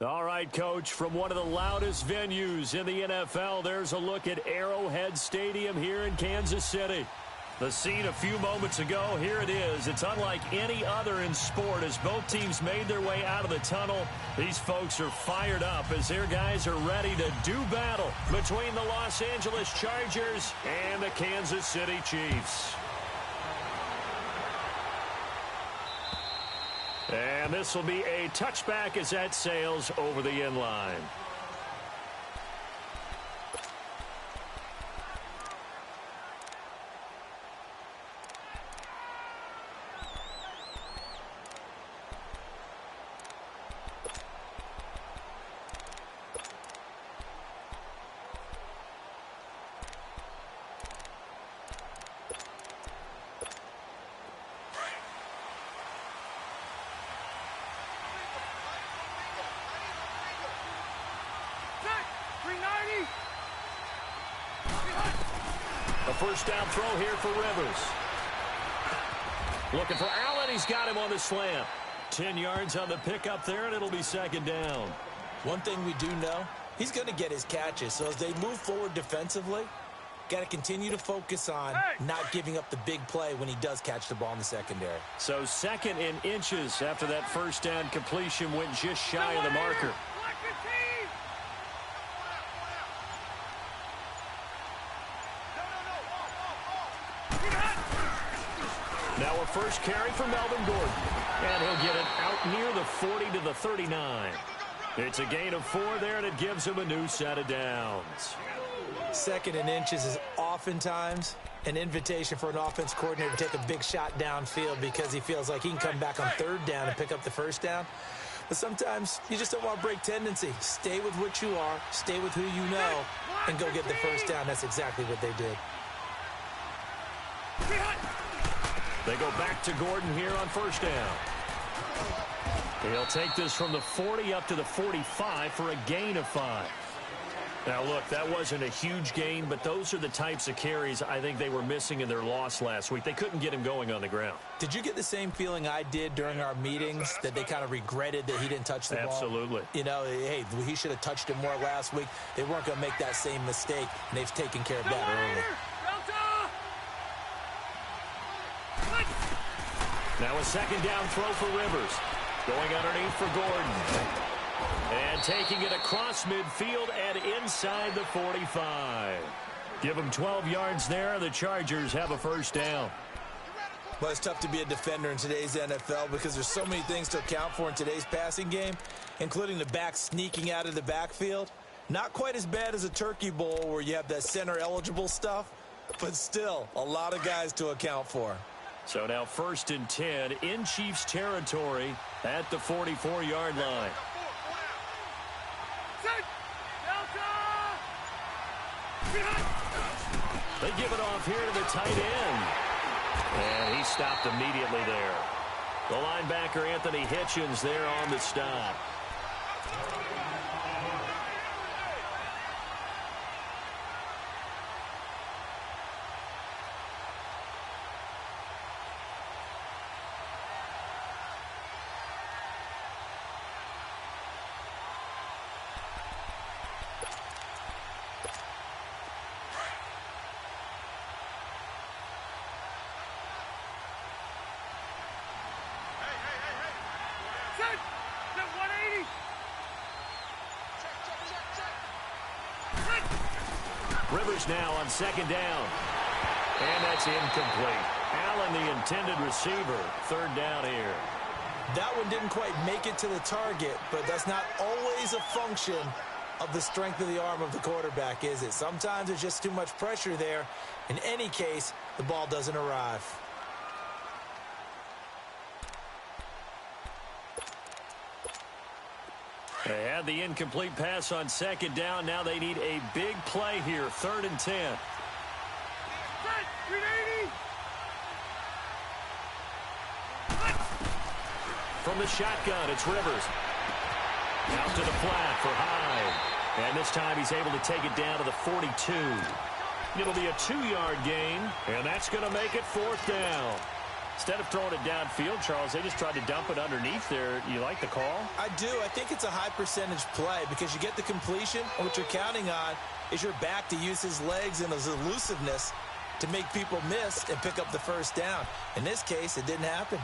All right, Coach, from one of the loudest venues in the NFL, there's a look at Arrowhead Stadium here in Kansas City. The scene a few moments ago, here it is. It's unlike any other in sport as both teams made their way out of the tunnel. These folks are fired up as their guys are ready to do battle between the Los Angeles Chargers and the Kansas City Chiefs. And this will be a touchback as that sails over the end line. A first down throw here for Rivers. Looking for Allen. He's got him on the slant. 10 yards on the pickup there, and it'll be second down. One thing we do know, he's going to get his catches. So as they move forward defensively, got to continue to focus on not giving up the big play when he does catch the ball in the secondary. So second and inches after that first down completion went just shy of the marker. Now a first carry for Melvin Gordon. And he'll get it out near the 40 to the 39. It's a gain of 4 there, and it gives him a new set of downs. Second and inches is oftentimes an invitation for an offense coordinator to take a big shot downfield because he feels like he can come back on third down and pick up the first down. But sometimes you just don't want to break tendency. Stay with what you are, stay with who you know, and go get the first down. That's exactly what they did. They go back to Gordon here on first down. He'll take this from the 40 up to the 45 for a gain of 5. Now, look, that wasn't a huge gain, but those are the types of carries I think they were missing in their loss last week. They couldn't get him going on the ground. Did you get the same feeling I did during our meetings, that they kind of regretted that he didn't touch the ball? Absolutely. You know, hey, he should have touched it more last week. They weren't going to make that same mistake, and they've taken care of that early. Now a second down throw for Rivers. Going underneath for Gordon. And taking it across midfield and inside the 45. Give them 12 yards there. The Chargers have a first down. Well, it's tough to be a defender in today's NFL because there's so many things to account for in today's passing game, including the back sneaking out of the backfield. Not quite as bad as a turkey bowl where you have that center-eligible stuff, but still a lot of guys to account for. So now first and 10 in Chiefs territory at the 44-yard line. They give it off here to the tight end. And he stopped immediately there. The linebacker, Anthony Hitchens, there on the stop. Rivers now on second down. And that's incomplete. Allen, the intended receiver. Third down here. That one didn't quite make it to the target, but that's not always a function of the strength of the arm of the quarterback, is it? Sometimes there's just too much pressure there. In any case, the ball doesn't arrive. They had the incomplete pass on second down. Now they need a big play here. Third and 10. From the shotgun, it's Rivers. Out to the flat for Hyde. And this time he's able to take it down to the 42. It'll be a 2-yard gain, and that's going to make it fourth down. Instead of throwing it downfield, Charles, they just tried to dump it underneath there. You like the call? I do. I think it's a high percentage play because you get the completion, and what you're counting on is your back to use his legs and his elusiveness to make people miss and pick up the first down. In this case, it didn't happen.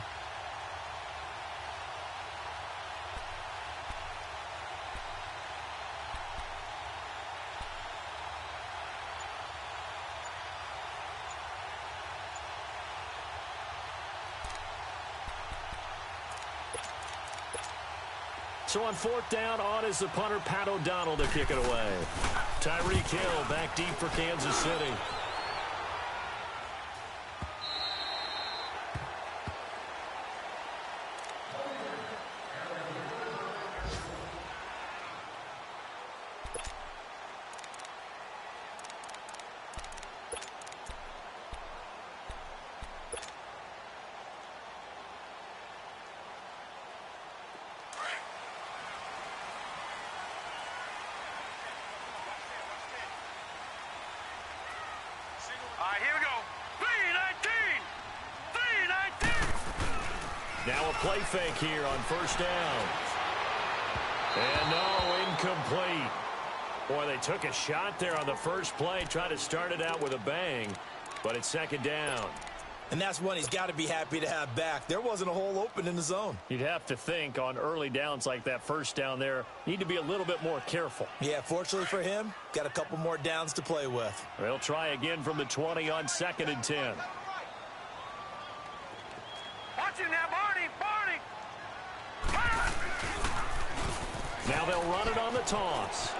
So on fourth down, on is the punter, Pat O'Donnell, to kick it away. Tyreek Hill back deep for Kansas City. All right, here we go. 3-19. 3-19. Now a play fake here on first down. And no, incomplete. Boy, they took a shot there on the first play, tried to start it out with a bang, but it's second down. And that's one he's got to be happy to have back. There wasn't a hole open in the zone. You'd have to think on early downs like that first down there, need to be a little bit more careful. Yeah, fortunately for him, got a couple more downs to play with. They'll try again from the 20 on 2nd and 10. Watch it now, Barney. Now they'll run it on the toss.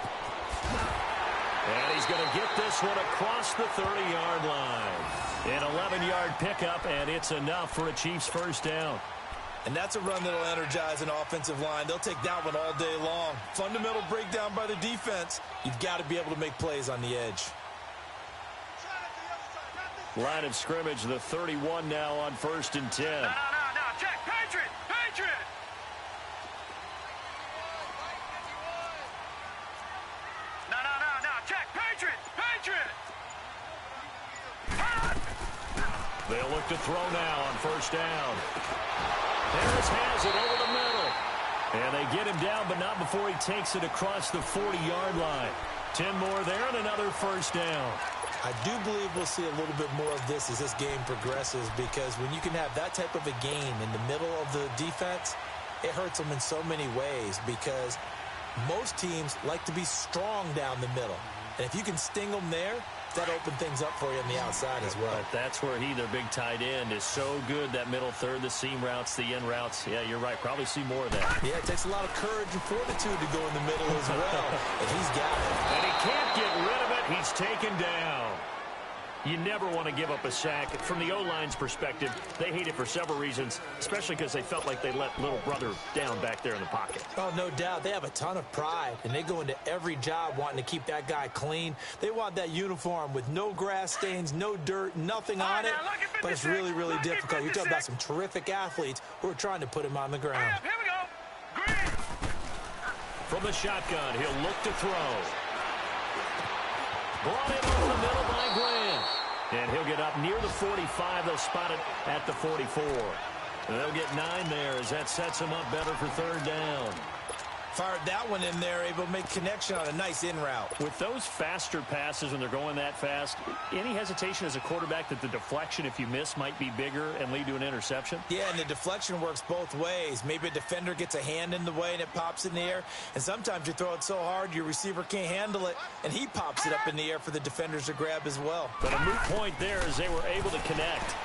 And he's going to get this one across the 30-yard line. An 11-yard pickup, and it's enough for a Chiefs first down. And that's a run that'll energize an offensive line. They'll take that one all day long. Fundamental breakdown by the defense. You've got to be able to make plays on the edge. Line of scrimmage, the 31 now on 1st and 10. No. Check. Patriot. No. Check. Patriot. They'll look to throw now on first down. Harris has it over the middle. And they get him down, but not before he takes it across the 40-yard line. 10 more there and another first down. I do believe we'll see a little bit more of this as this game progresses, because when you can have that type of a game in the middle of the defense, it hurts them in so many ways, because most teams like to be strong down the middle. And if you can sting them there, that open things up for you on the outside as well. But that's where their big tight end, is so good, that middle third, the seam routes, the in routes. Yeah, you're right. Probably see more of that. Yeah, it takes a lot of courage and fortitude to go in the middle as well. And he's got it. And he can't get rid of it. He's taken down. You never want to give up a sack. From the O-line's perspective, they hate it for several reasons, especially because they felt like they let little brother down back there in the pocket. Oh, no doubt. They have a ton of pride, and they go into every job wanting to keep that guy clean. They want that uniform with no grass stains, no dirt, nothing on it. But it's really, really difficult. You're talking about some terrific athletes who are trying to put him on the ground. Here we go. Green. From the shotgun, he'll look to throw. Brought in over the middle by Grant. And he'll get up near the 45. They'll spot it at the 44. And they'll get 9 there as that sets him up better for third down. Fired that one in there, able to make connection on a nice in route. With those faster passes when they're going that fast, any hesitation as a quarterback that the deflection, if you miss, might be bigger and lead to an interception? Yeah, and the deflection works both ways. Maybe a defender gets a hand in the way and it pops in the air. And sometimes you throw it so hard your receiver can't handle it, and he pops it up in the air for the defenders to grab as well. But a moot point there as they were able to connect.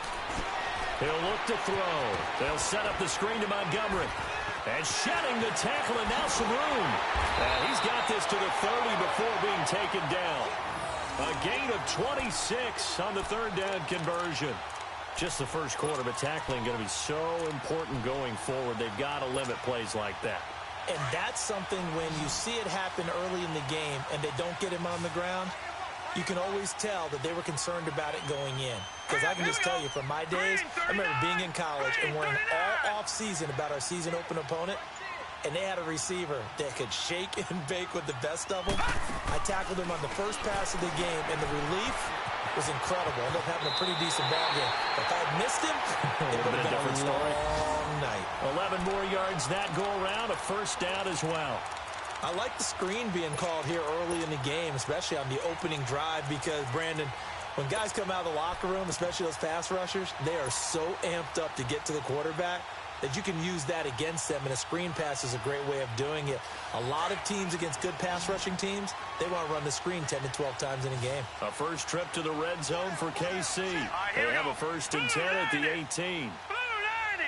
He'll look to throw. They'll set up the screen to Montgomery. And shedding the tackle, and now some room. And he's got this to the 30 before being taken down. A gain of 26 on the third down conversion. Just the first quarter, but tackling going to be so important going forward. They've got to limit plays like that. And that's something when you see it happen early in the game and they don't get him on the ground, you can always tell that they were concerned about it going in. Because I can just tell you, from my days, I remember being in college and worrying all off-season about our season-open opponent, and they had a receiver that could shake and bake with the best of them. I tackled him on the first pass of the game, and the relief was incredible. Ended up having a pretty decent ball game. If I had missed him, it would have been a different story. long night. 11 more yards that go around, a first down as well. I like the screen being called here early in the game, especially on the opening drive, because, Brandon, when guys come out of the locker room, especially those pass rushers, they are so amped up to get to the quarterback that you can use that against them, and a screen pass is a great way of doing it. A lot of teams against good pass rushing teams, they want to run the screen 10 to 12 times in a game. A first trip to the red zone for KC. They have a first and 10 at the 18. Blue 90.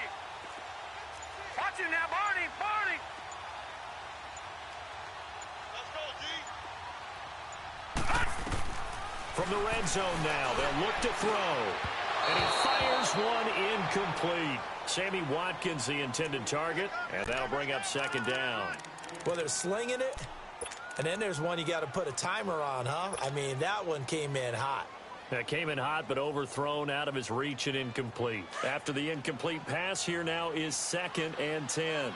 Watch it now, Barney. Barney. Let's go, G. From the red zone now, they'll look to throw. And he fires one incomplete. Sammy Watkins, the intended target, and that'll bring up second down. Well, they're slinging it, and then there's one you got to put a timer on, huh? I mean, that one came in hot. That came in hot, but overthrown, out of his reach and incomplete. After the incomplete pass, here now is second and 10. Here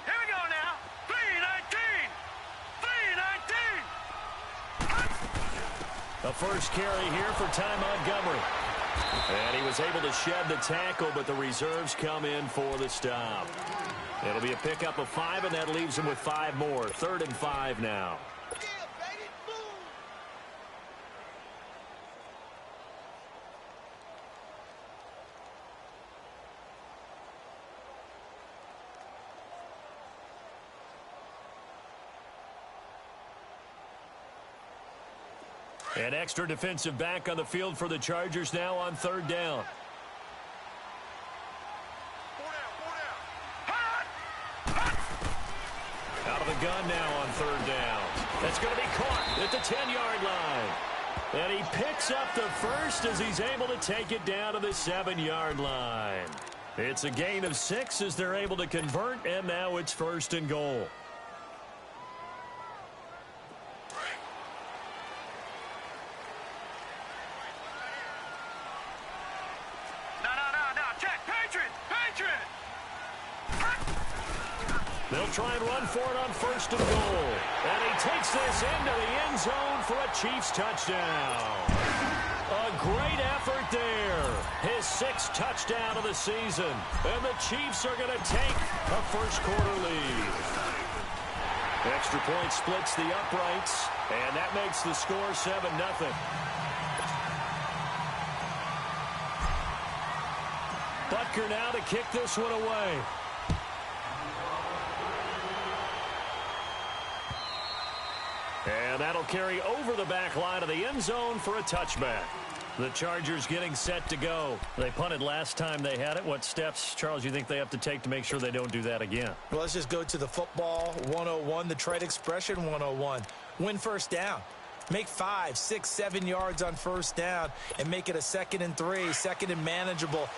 we go now. 3-19. 3-19. The first carry here for Ty Montgomery. And he was able to shed the tackle, but the reserves come in for the stop. It'll be a pickup of 5, and that leaves him with 5 more. 3rd and 5 now. An extra defensive back on the field for the Chargers now on 3rd down. Out of the gun now on 3rd down. That's going to be caught at the 10-yard line. And he picks up the first as he's able to take it down to the 7-yard line. It's a gain of 6 as they're able to convert, and now it's 1st and goal. They'll try and run for it on 1st and goal. And he takes this into the end zone for a Chiefs touchdown. A great effort there. His 6th touchdown of the season. And the Chiefs are going to take a first-quarter lead. Extra point splits the uprights, and that makes the score 7-0. Butker now to kick this one away. And that'll carry over the back line of the end zone for a touchback. The Chargers getting set to go. They punted last time they had it. What steps, Charles, you think they have to take to make sure they don't do that again? Well, let's just go to the football 101, the trade expression 101. Win first down. Make 5, 6, 7 yards on first down and make it a 2nd and 3, 2nd and manageable.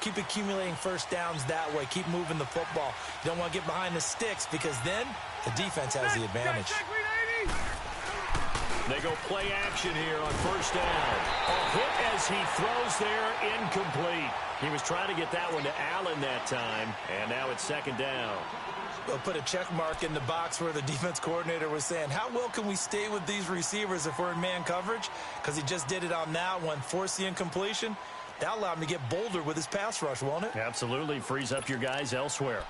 Keep accumulating first downs that way. Keep moving the football. You don't want to get behind the sticks because then the defense has the advantage. They go play action here on 1st down. A hit as he throws there, incomplete. He was trying to get that one to Allen that time, and now it's 2nd down. They'll put a check mark in the box where the defense coordinator was saying, how well can we stay with these receivers if we're in man coverage? Because he just did it on that one, forced the incompletion. That allowed him to get bolder with his pass rush, won't it? Absolutely. Frees up your guys elsewhere.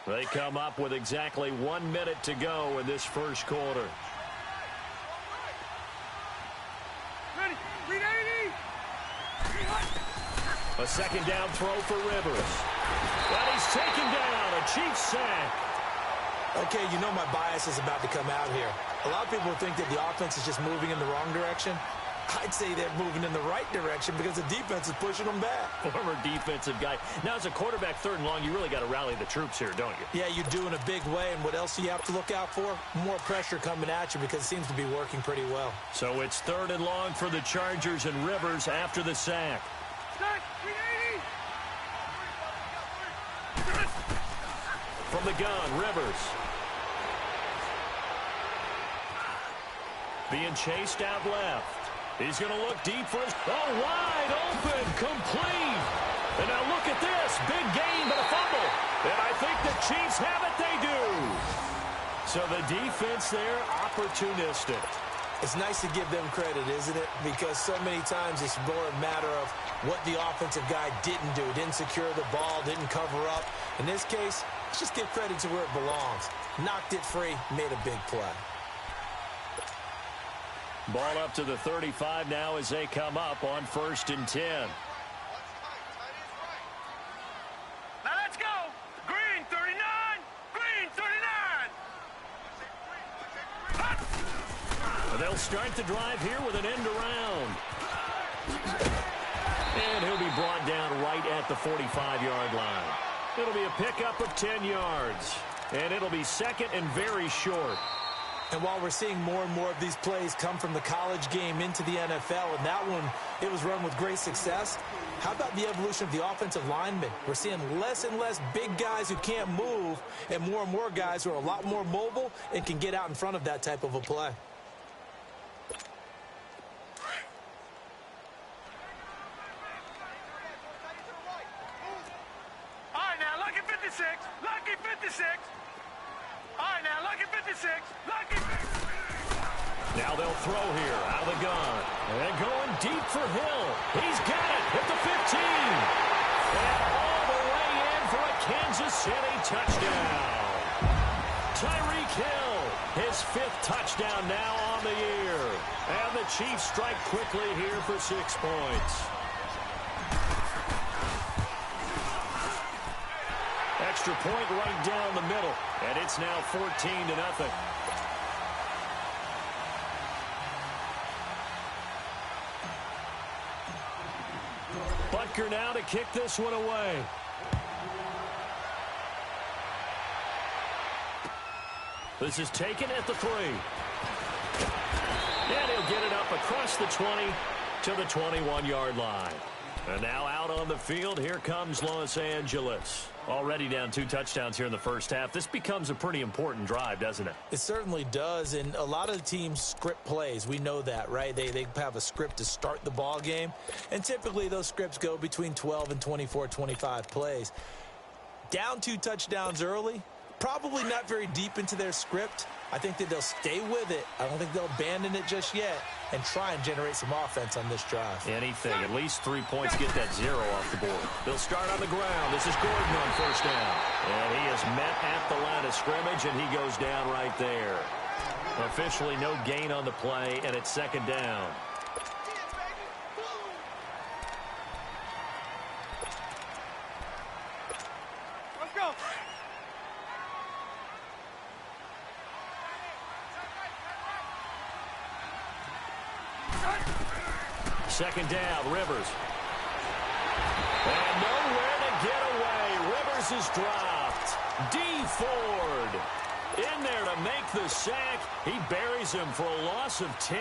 They come up with exactly 1 minute to go in this first quarter. Ready. 380. A 2nd down throw for Rivers. And he's taken down. A Chiefs sack. Okay, you know my bias is about to come out here. A lot of people think that the offense is just moving in the wrong direction. I'd say they're moving in the right direction because the defense is pushing them back. Former defensive guy. Now, as a quarterback 3rd and long, you really got to rally the troops here, don't you? Yeah, you do in a big way. And what else do you have to look out for? More pressure coming at you because it seems to be working pretty well. So it's 3rd and long for the Chargers and Rivers after the sack. From the gun, Rivers. Being chased out left. He's going to look deep for his... Oh, wide open, complete. And now look at this. Big gain, but a fumble. And I think the Chiefs have it. They do. So the defense there, opportunistic. It's nice to give them credit, isn't it? Because so many times it's more a matter of what the offensive guy didn't do. Didn't secure the ball, didn't cover up. In this case, let's just give credit to where it belongs. Knocked it free, made a big play. Ball up to the 35 now as they come up on 1st and 10. Now let's go. Green 39. Green 39. They'll start the drive here with an end around. And he'll be brought down right at the 45-yard line. It'll be a pickup of 10 yards. And it'll be second and very short. And while we're seeing more and more of these plays come from the college game into the NFL, and that one, it was run with great success, how about the evolution of the offensive linemen? We're seeing less and less big guys who can't move and more guys who are a lot more mobile and can get out in front of that type of a play. All right, now, lucky 56. Lucky 56. All right, now, lucky 56. Lucky 56. Now they'll throw here out of the gun. And going deep for Hill. He's got it at the 15. And all the way in for a Kansas City touchdown. Tyreek Hill, his 5th touchdown now on the year. And the Chiefs strike quickly here for 6 points. Extra point right down the middle. And it's now 14-0. Butker now to kick this one away. This is taken at the 3. And he'll get it up across the 20 to the 21-yard line. And now out on the field, here comes Los Angeles. Already down 2 touchdowns here in the first half. This becomes a pretty important drive, doesn't it? It certainly does, and a lot of the teams script plays. We know that, right? They have a script to start the ball game, and typically those scripts go between 12 and 24, 25 plays. Down 2 touchdowns early, probably not very deep into their script. I think that they'll stay with it. I don't think they'll abandon it just yet and try and generate some offense on this drive. Anything. At least 3 points, get that 0 off the board. They'll start on the ground. This is Gordon on 1st down. And he is met at the line of scrimmage, and he goes down right there. Officially no gain on the play, and it's 2nd down. Let's go. Second down, Rivers. And nowhere to get away. Rivers is dropped. D. Ford in there to make the sack. He buries him for a loss of 10.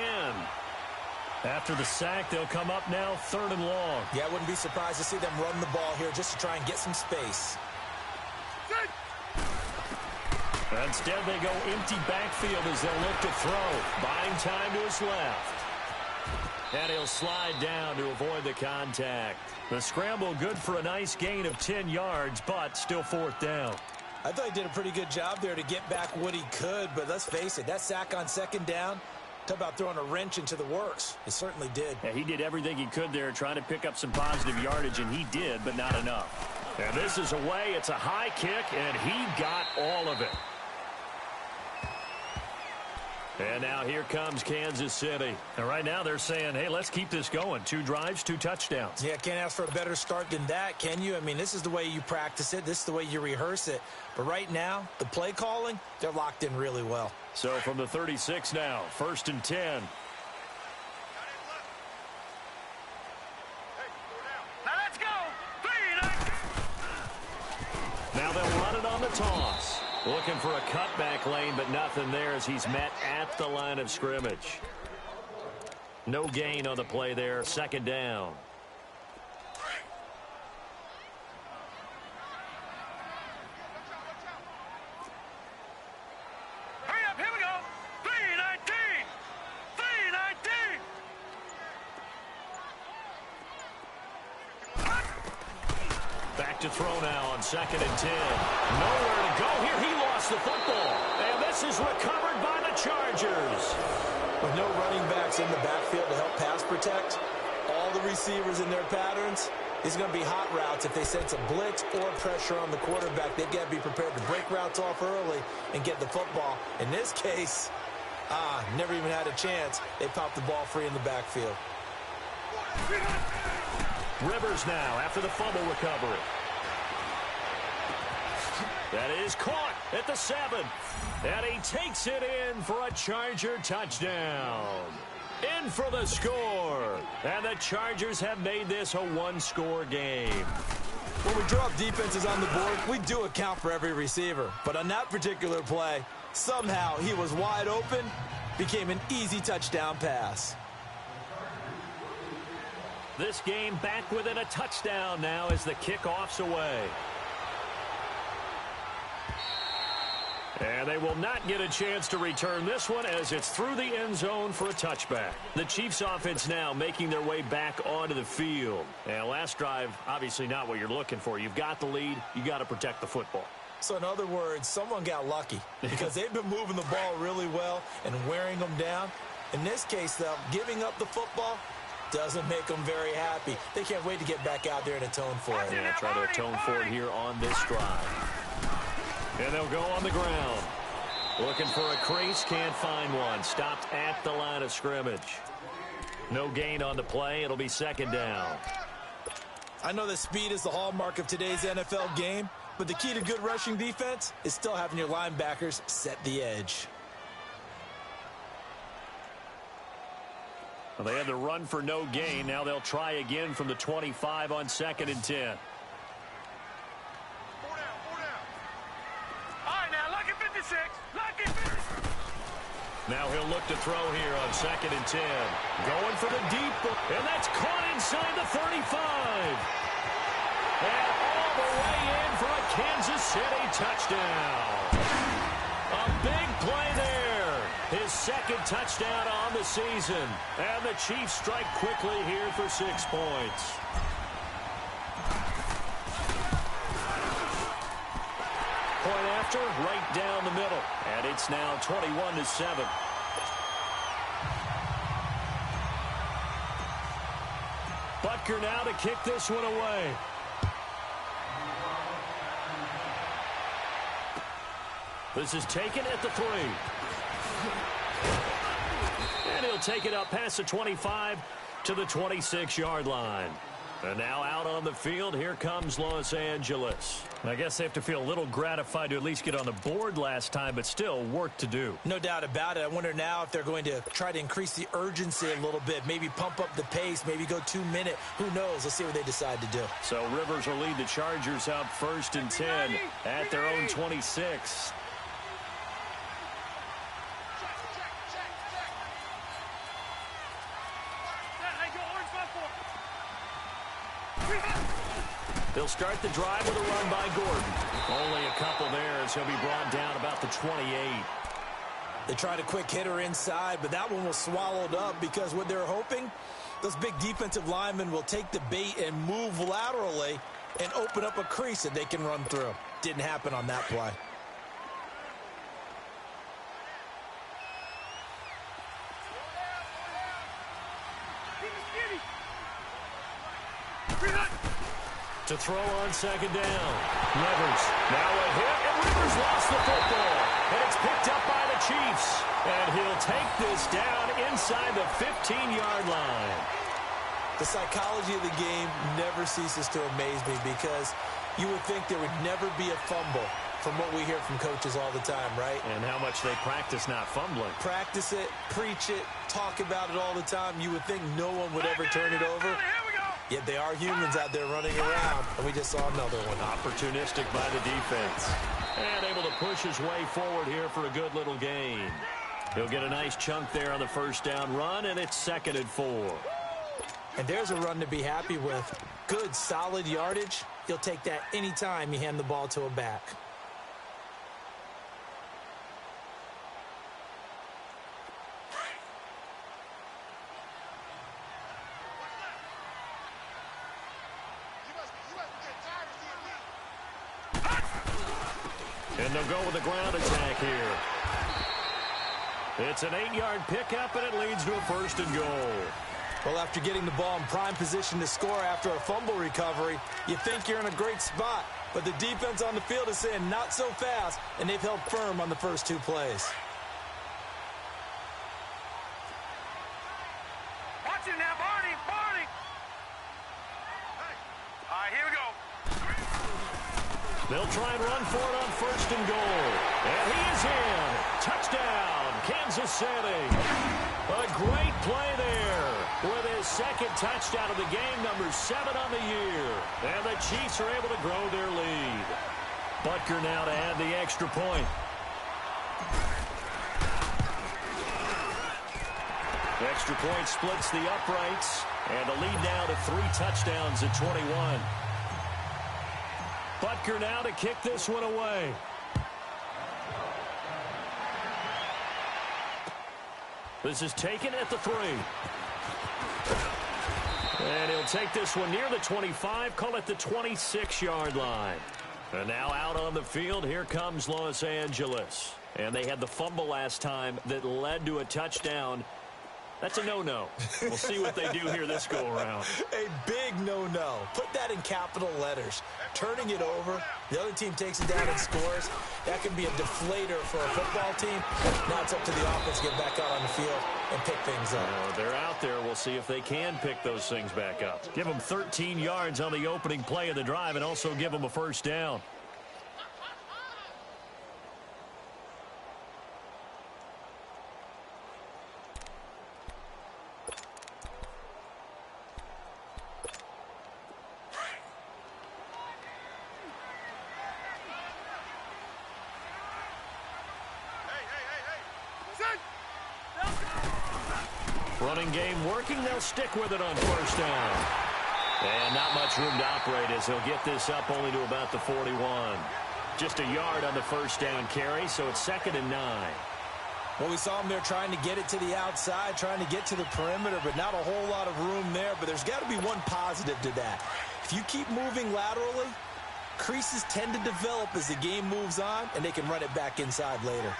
After the sack, they'll come up now 3rd and long. Yeah, I wouldn't be surprised to see them run the ball here just to try and get some space. Instead, they go empty backfield as they'll look to throw. Buying time to his left. And he'll slide down to avoid the contact. The scramble good for a nice gain of 10 yards, but still 4th down. I thought he did a pretty good job there to get back what he could, but let's face it, that sack on 2nd down, talk about throwing a wrench into the works. It certainly did. Yeah, he did everything he could there trying to pick up some positive yardage, and he did, but not enough. And this is away. It's a high kick, and he got all of it. And now here comes Kansas City. And right now they're saying, hey, let's keep this going. 2 drives, 2 touchdowns. Yeah, can't ask for a better start than that, can you? I mean, this is the way you practice it. This is the way you rehearse it. But right now, the play calling, they're locked in really well. So from the 36 now, 1st and 10. Now let's go. 3. Now they'll run it on the toss. Looking for a cutback lane, but nothing there as he's met at the line of scrimmage. No gain on the play there. 2nd down. Hurry up, here we go. 3:19. 3:19. Back to throw now on 2nd and 10. Nowhere to go here. He lost the football. And this This is recovered by the Chargers. With no running backs in the backfield to help pass protect, all the receivers in their patterns, these are going to be hot routes. If they sense a blitz or pressure on the quarterback, they've got to be prepared to break routes off early and get the football. In this case, never even had a chance. They popped the ball free in the backfield. Rivers now after the fumble recovery. That is caught at the 7. And he takes it in for a Charger touchdown. In for the score. And the Chargers have made this a one-score game. When we draw up defenses on the board, we do account for every receiver. But on that particular play, somehow he was wide open, became an easy touchdown pass. This game back within a touchdown now as the kickoff's away. And they will not get a chance to return this one as it's through the end zone for a touchback. The Chiefs offense now making their way back onto the field. And last drive, obviously not what you're looking for. You've got the lead. You got to protect the football. So in other words, someone got lucky because they've been moving the ball really well and wearing them down. In this case, though, giving up the football doesn't make them very happy. They can't wait to get back out there and atone for it. Yeah, try to atone for it here on this drive. And they'll go on the ground. Looking for a crease, can't find one. Stopped at the line of scrimmage. No gain on the play. It'll be second down. I know that speed is the hallmark of today's NFL game, but the key to good rushing defense is still having your linebackers set the edge. Well, they had the run for no gain. Now they'll try again from the 25 on 2nd and 10. Now he'll look to throw here on 2nd and 10. Going for the deep, and that's caught inside the 35. And all the way in for a Kansas City touchdown. A big play there. His second touchdown on the season. And the Chiefs strike quickly here for 6 points. Point after, right down the middle. And it's now 21-7. Butker now to kick this one away. This is taken at the 3. And he'll take it up past the 25 to the 26-yard line. And now out on the field, here comes Los Angeles. I guess they have to feel a little gratified to at least get on the board last time, but still work to do. No doubt about it. I wonder now if they're going to try to increase the urgency a little bit, maybe pump up the pace, maybe go 2-minute. Who knows? Let's see what they decide to do. So Rivers will lead the Chargers out 1st and 10 at their own 26. They'll start the drive with a run by Gordon. Only a couple there as he'll be brought down about the 28. They tried a quick hitter inside, but that one was swallowed up because what they're hoping, those big defensive linemen will take the bait and move laterally and open up a crease that they can run through. Didn't happen on that play. To throw on 2nd down. Rivers. Now a hit, and Rivers lost the football. And it's picked up by the Chiefs. And he'll take this down inside the 15-yard line. The psychology of the game never ceases to amaze me because you would think there would never be a fumble from what we hear from coaches all the time, right? And how much they practice not fumbling. Practice it, preach it, talk about it all the time. You would think no one would ever turn it over. Yet they are humans out there running around, and we just saw another one. Opportunistic by the defense. And able to push his way forward here for a good little gain. He'll get a nice chunk there on the first down run, and it's 2nd and 4. And there's a run to be happy with. Good, solid yardage. You'll take that anytime you hand the ball to a back. And they'll go with a ground attack here. It's an 8-yard pickup, and it leads to a 1st and goal. Well, after getting the ball in prime position to score after a fumble recovery, you think you're in a great spot. But the defense on the field is saying not so fast, and they've held firm on the first 2 plays. Watch it now, Barney, Barney. All right, here we go. They'll try and run for it on 1st and goal. And he is in. Touchdown, Kansas City. A great play there with his 2nd touchdown of the game, number 7 on the year. And the Chiefs are able to grow their lead. Butker now to add the extra point. The extra point splits the uprights. And the lead now to 3 touchdowns at 21. Butker now to kick this one away. This is taken at the 3. And he'll take this one near the 25, call it the 26-yard line. And now out on the field, here comes Los Angeles. And they had the fumble last time that led to a touchdown. That's a no-no. We'll see what they do here this go-around. A big no-no. Put that in capital letters. Turning it over, the other team takes it down and scores. That can be a deflator for a football team. Now it's up to the offense to get back out on the field and pick things up. They're out there. We'll see if they can pick those things back up. Give them 13 yards on the opening play of the drive and also give them a 1st down. Running game working. They'll stick with it on 1st down. And not much room to operate as he'll get this up only to about the 41. Just a yard on the 1st down carry, so it's 2nd and 9. Well, we saw him there trying to get it to the outside, trying to get to the perimeter, but not a whole lot of room there. But there's got to be one positive to that. If you keep moving laterally, creases tend to develop as the game moves on, and they can run it back inside later.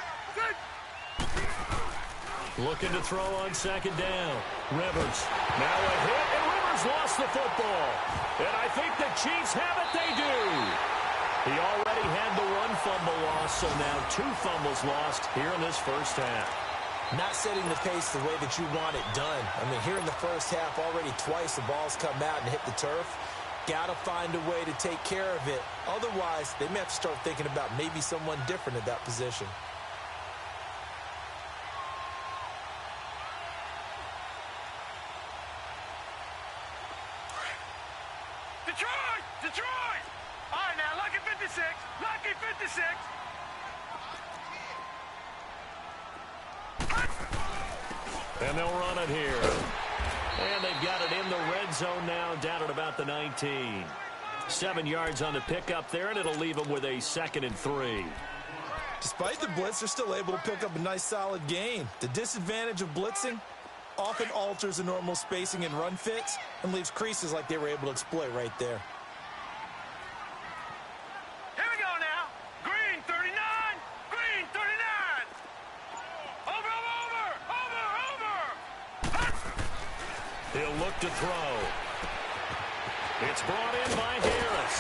Looking to throw on 2nd down. Rivers. Now a hit, and Rivers lost the football. And I think the Chiefs have it. They do. He already had the 1 fumble loss, so now 2 fumbles lost here in this 1st half. Not setting the pace the way that you want it done. I mean, here in the 1st half, already twice the ball's come out and hit the turf. Got to find a way to take care of it. Otherwise, they may have to start thinking about maybe someone different at that position. Detroit! Detroit! All right, now, lucky 56. Lucky 56. And they'll run it here. And they've got it in the red zone now, down at about the 19. 7 yards on the pickup there, and it'll leave them with a 2nd and 3. Despite the blitz, they're still able to pick up a nice, solid gain. The disadvantage of blitzing often alters the normal spacing and run fits and leaves creases like they were able to exploit right there. Here we go now. Green 39. Green 39. Over, over, over, over. He'll look to throw. It's brought in by Harris.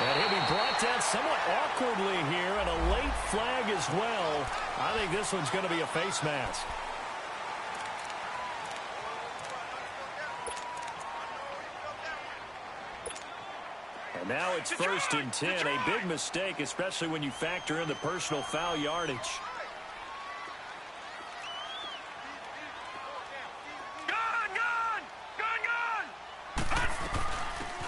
And he'll be brought down somewhat awkwardly here, and a late flag as well. I think this one's going to be a face mask. And now it's 1st and 10. A big mistake, especially when you factor in the personal foul yardage. Gun, gun, gun, gun.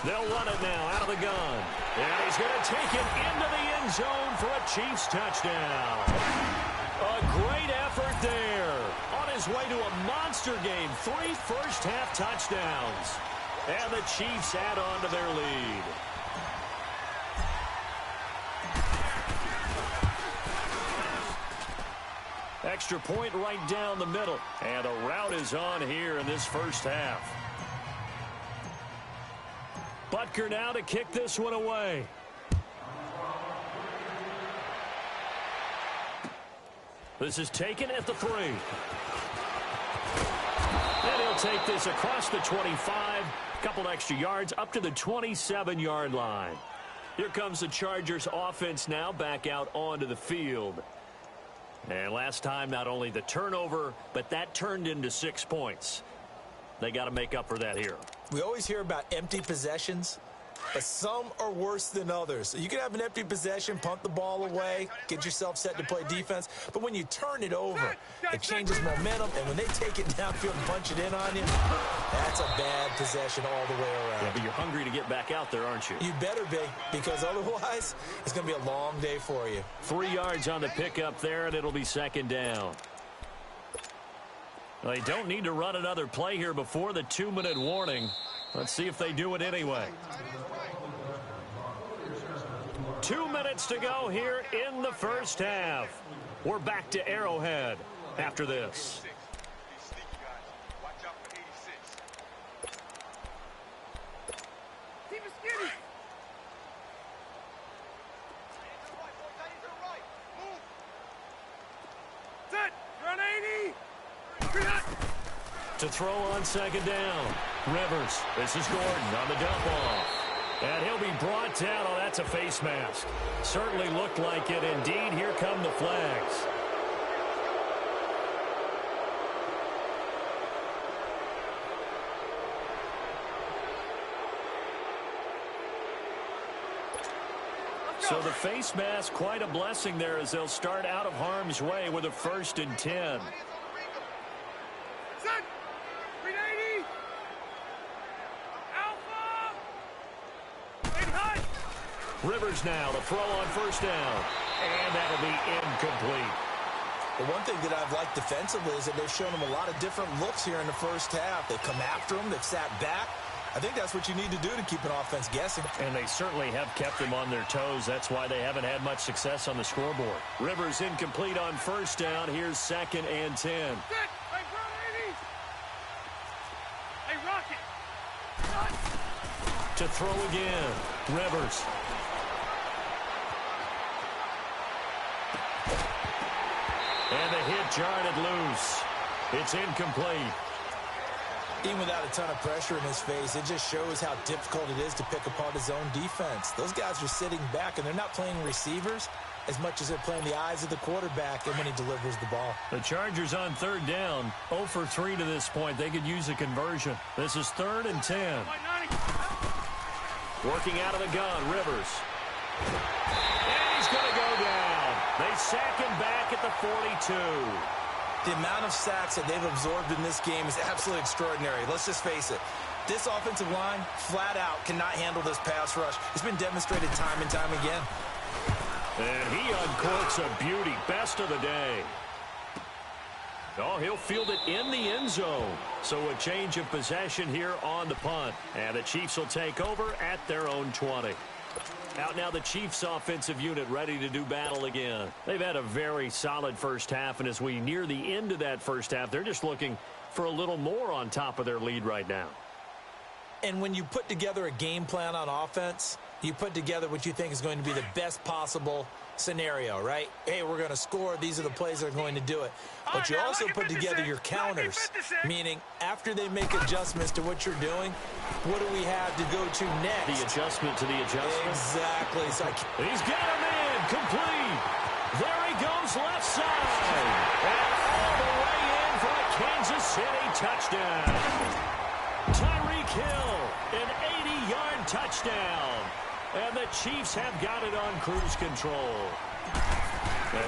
They'll run it now out of the gun. And he's going to take it into the end zone for a Chiefs touchdown. A great effort there. On his way to a monster game. 3 first-half touchdowns. And the Chiefs add on to their lead. Extra point right down the middle. And a rout is on here in this 1st half. Butker now to kick this one away. This is taken at the 3. And he'll take this across the 25. Couple extra yards up to the 27-yard line. Here comes the Chargers offense now back out onto the field. And last time, not only the turnover, but that turned into 6 points. They got to make up for that here. We always hear about empty possessions, but some are worse than others. You can have an empty possession, punt the ball away, get yourself set to play defense. But when you turn it over, it changes momentum. And when they take it downfield and punch it in on you, that's a bad possession all the way around. Yeah, but you're hungry to get back out there, aren't you? You better be, because otherwise it's going to be a long day for you. 3 yards on the pickup there, and it'll be second down. Well, they don't need to run another play here before the 2-minute warning. Let's see if they do it anyway. 2 minutes to go here in the first half. We're back to Arrowhead after this. To throw on second down. Rivers. This is Gordon on the dump off. And he'll be brought down. Oh, that's a face mask. Certainly looked like it. Indeed, here come the flags. So the face mask, quite a blessing there as they'll start out of harm's way with a 1st and 10. Rivers now to throw on first down. And that'll be incomplete. The one thing that I've liked defensively is that they've shown them a lot of different looks here in the first half. They've come after them. They've sat back. I think that's what you need to do to keep an offense guessing. And they certainly have kept them on their toes. That's why they haven't had much success on the scoreboard. Rivers incomplete on first down. Here's 2nd and 10. Hey, Rocket. To throw again. Rivers. And the hit jarred it loose. It's incomplete. Even without a ton of pressure in his face, it just shows how difficult it is to pick apart his own defense. Those guys are sitting back, and they're not playing receivers as much as they're playing the eyes of the quarterback and when he delivers the ball. The Chargers on 3rd down, 0 for 3 to this point. They could use a conversion. This is 3rd and 10. Working out of the gun, Rivers. And he's going to go down. They sack him back at the 42. The amount of sacks that they've absorbed in this game is absolutely extraordinary. Let's just face it. This offensive line, flat out, cannot handle this pass rush. It's been demonstrated time and time again. And he uncorks a beauty. Best of the day. Oh, he'll field it in the end zone. So a change of possession here on the punt. And the Chiefs will take over at their own 20. Out now the Chiefs offensive unit ready to do battle again. They've had a very solid first half, and as we near the end of that first half, they're just looking for a little more on top of their lead right now. And when you put together a game plan on offense, you put together what you think is going to be the best possible scenario, right? Hey, we're going to score. These are the plays that are going to do it. But you also put together your counters, meaning after they make adjustments to what you're doing, what do we have to go to next? The adjustment to the adjustment. Exactly. So he's got him in. Complete. There he goes left side. And all the way in for a Kansas City touchdown. Tyreek Hill, an 80-yard touchdown. And the Chiefs have got it on cruise control.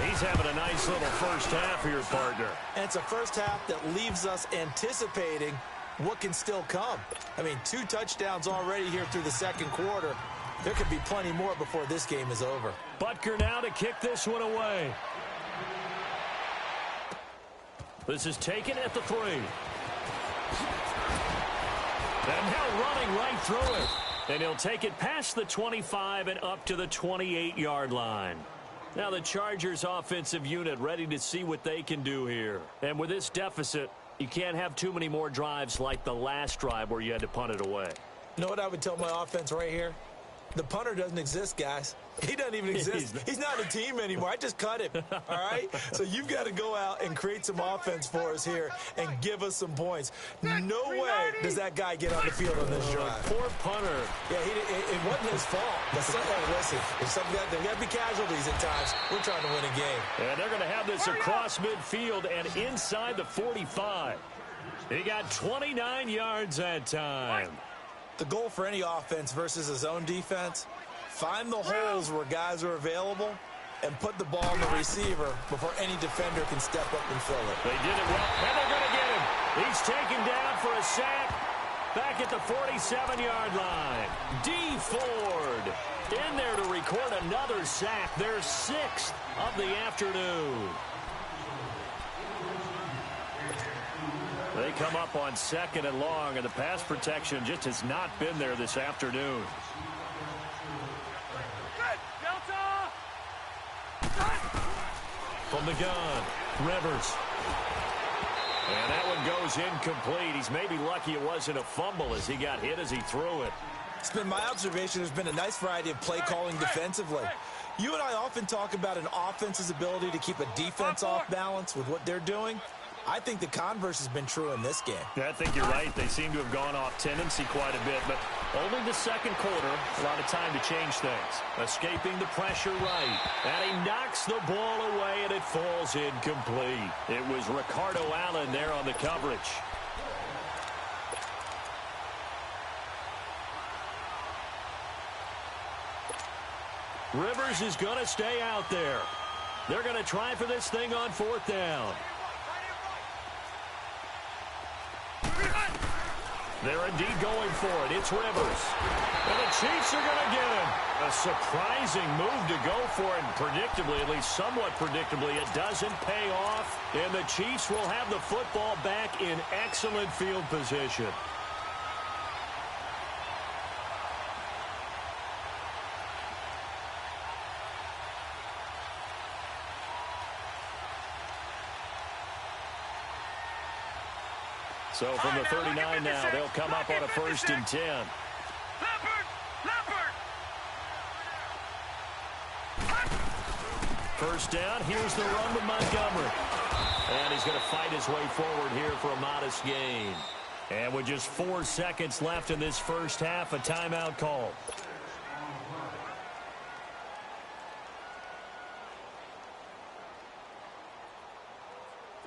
He's having a nice little first half here, partner. And it's a first half that leaves us anticipating what can still come. I mean, 2 touchdowns already here through the second quarter. There could be plenty more before this game is over. Butker now to kick this one away. This is taken at the 3. And now running right through it. And he'll take it past the 25 and up to the 28-yard line. Now the Chargers offensive unit ready to see what they can do here. And with this deficit, you can't have too many more drives like the last drive where you had to punt it away. You know what I would tell my offense right here? The punter doesn't exist, guys. He doesn't even exist. He's not a team anymore. I just cut him, all right? So you've got to go out and create some offense for us here and give us some points. No way does that guy get on the field on this drive. Poor punter. Yeah, it wasn't his fault. But listen, there got to be casualties at times. We're trying to win a game. And they're going to have this across midfield and inside the 45. He got 29 yards that time. The goal for any offense versus his own defense, find the holes where guys are available and put the ball in the receiver before any defender can step up and fill it. They did it well, and they're going to get him. He's taken down for a sack back at the 47-yard line. D. Ford in there to record another sack, their 6th of the afternoon. They come up on 2nd and long, and the pass protection just has not been there this afternoon. From the gun, Rivers. And that one goes incomplete. He's maybe lucky it wasn't a fumble as he got hit as he threw it. It's been my observation there's been a nice variety of play calling defensively. You and I often talk about an offense's ability to keep a defense off balance with what they're doing. I think the converse has been true in this game. Yeah, I think you're right. They seem to have gone off tendency quite a bit, but only the second quarter, a lot of time to change things. Escaping the pressure right, and he knocks the ball away, and it falls incomplete. It was Ricardo Allen there on the coverage. Rivers is going to stay out there. They're going to try for this thing on 4th down. They're indeed going for it. It's Rivers. And the Chiefs are going to get him. A surprising move to go for it. And predictably, at least somewhat predictably, it doesn't pay off. And the Chiefs will have the football back in excellent field position. So from the 39 now, they'll come up on a 1st and 10. First down, here's the run with Montgomery. And he's going to fight his way forward here for a modest gain. And with just 4 seconds left in this first half, a timeout call.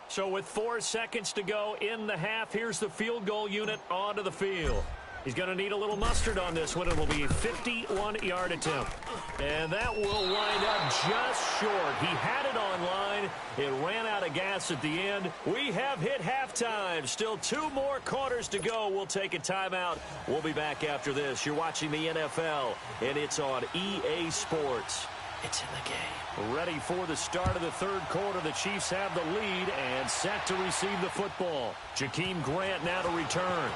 So with 4 seconds to go in the half, here's the field goal unit onto the field. He's going to need a little mustard on this one. It will be a 51-yard attempt. And that will wind up just short. He had it on line. It ran out of gas at the end. We have hit halftime. Still 2 more quarters to go. We'll take a timeout. We'll be back after this. You're watching the NFL, and it's on EA Sports. It's in the game. Ready for the start of the 3rd quarter. The Chiefs have the lead and set to receive the football. Jakeem Grant now to return.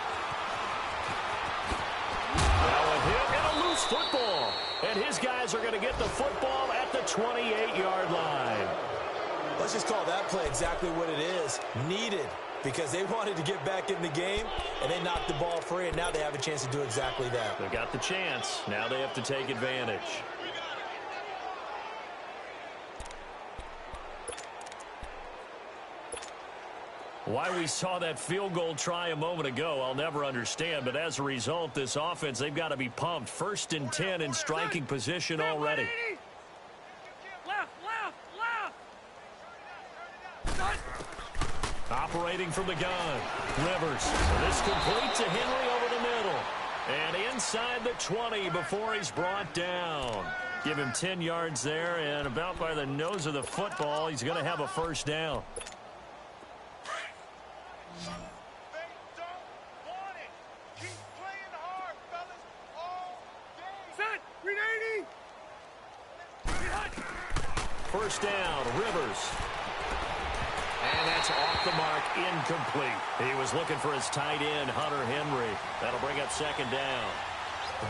Now a hit and a loose football. And his guys are going to get the football at the 28-yard line. Let's just call that play exactly what it is. Needed. Because they wanted to get back in the game, and they knocked the ball free, and now they have a chance to do exactly that. They got the chance. Now they have to take advantage. Why we saw that field goal try a moment ago, I'll never understand. But as a result, this offense, they've got to be pumped. 1st and 10 in striking position already. Operating from the gun. Rivers. This complete to Henry over the middle. And inside the 20 before he's brought down. Give him 10 yards there, and about by the nose of the football, he's going to have a 1st down. First down, Rivers. And that's off the mark, incomplete. He was looking for his tight end, Hunter Henry. That'll bring up 2nd down.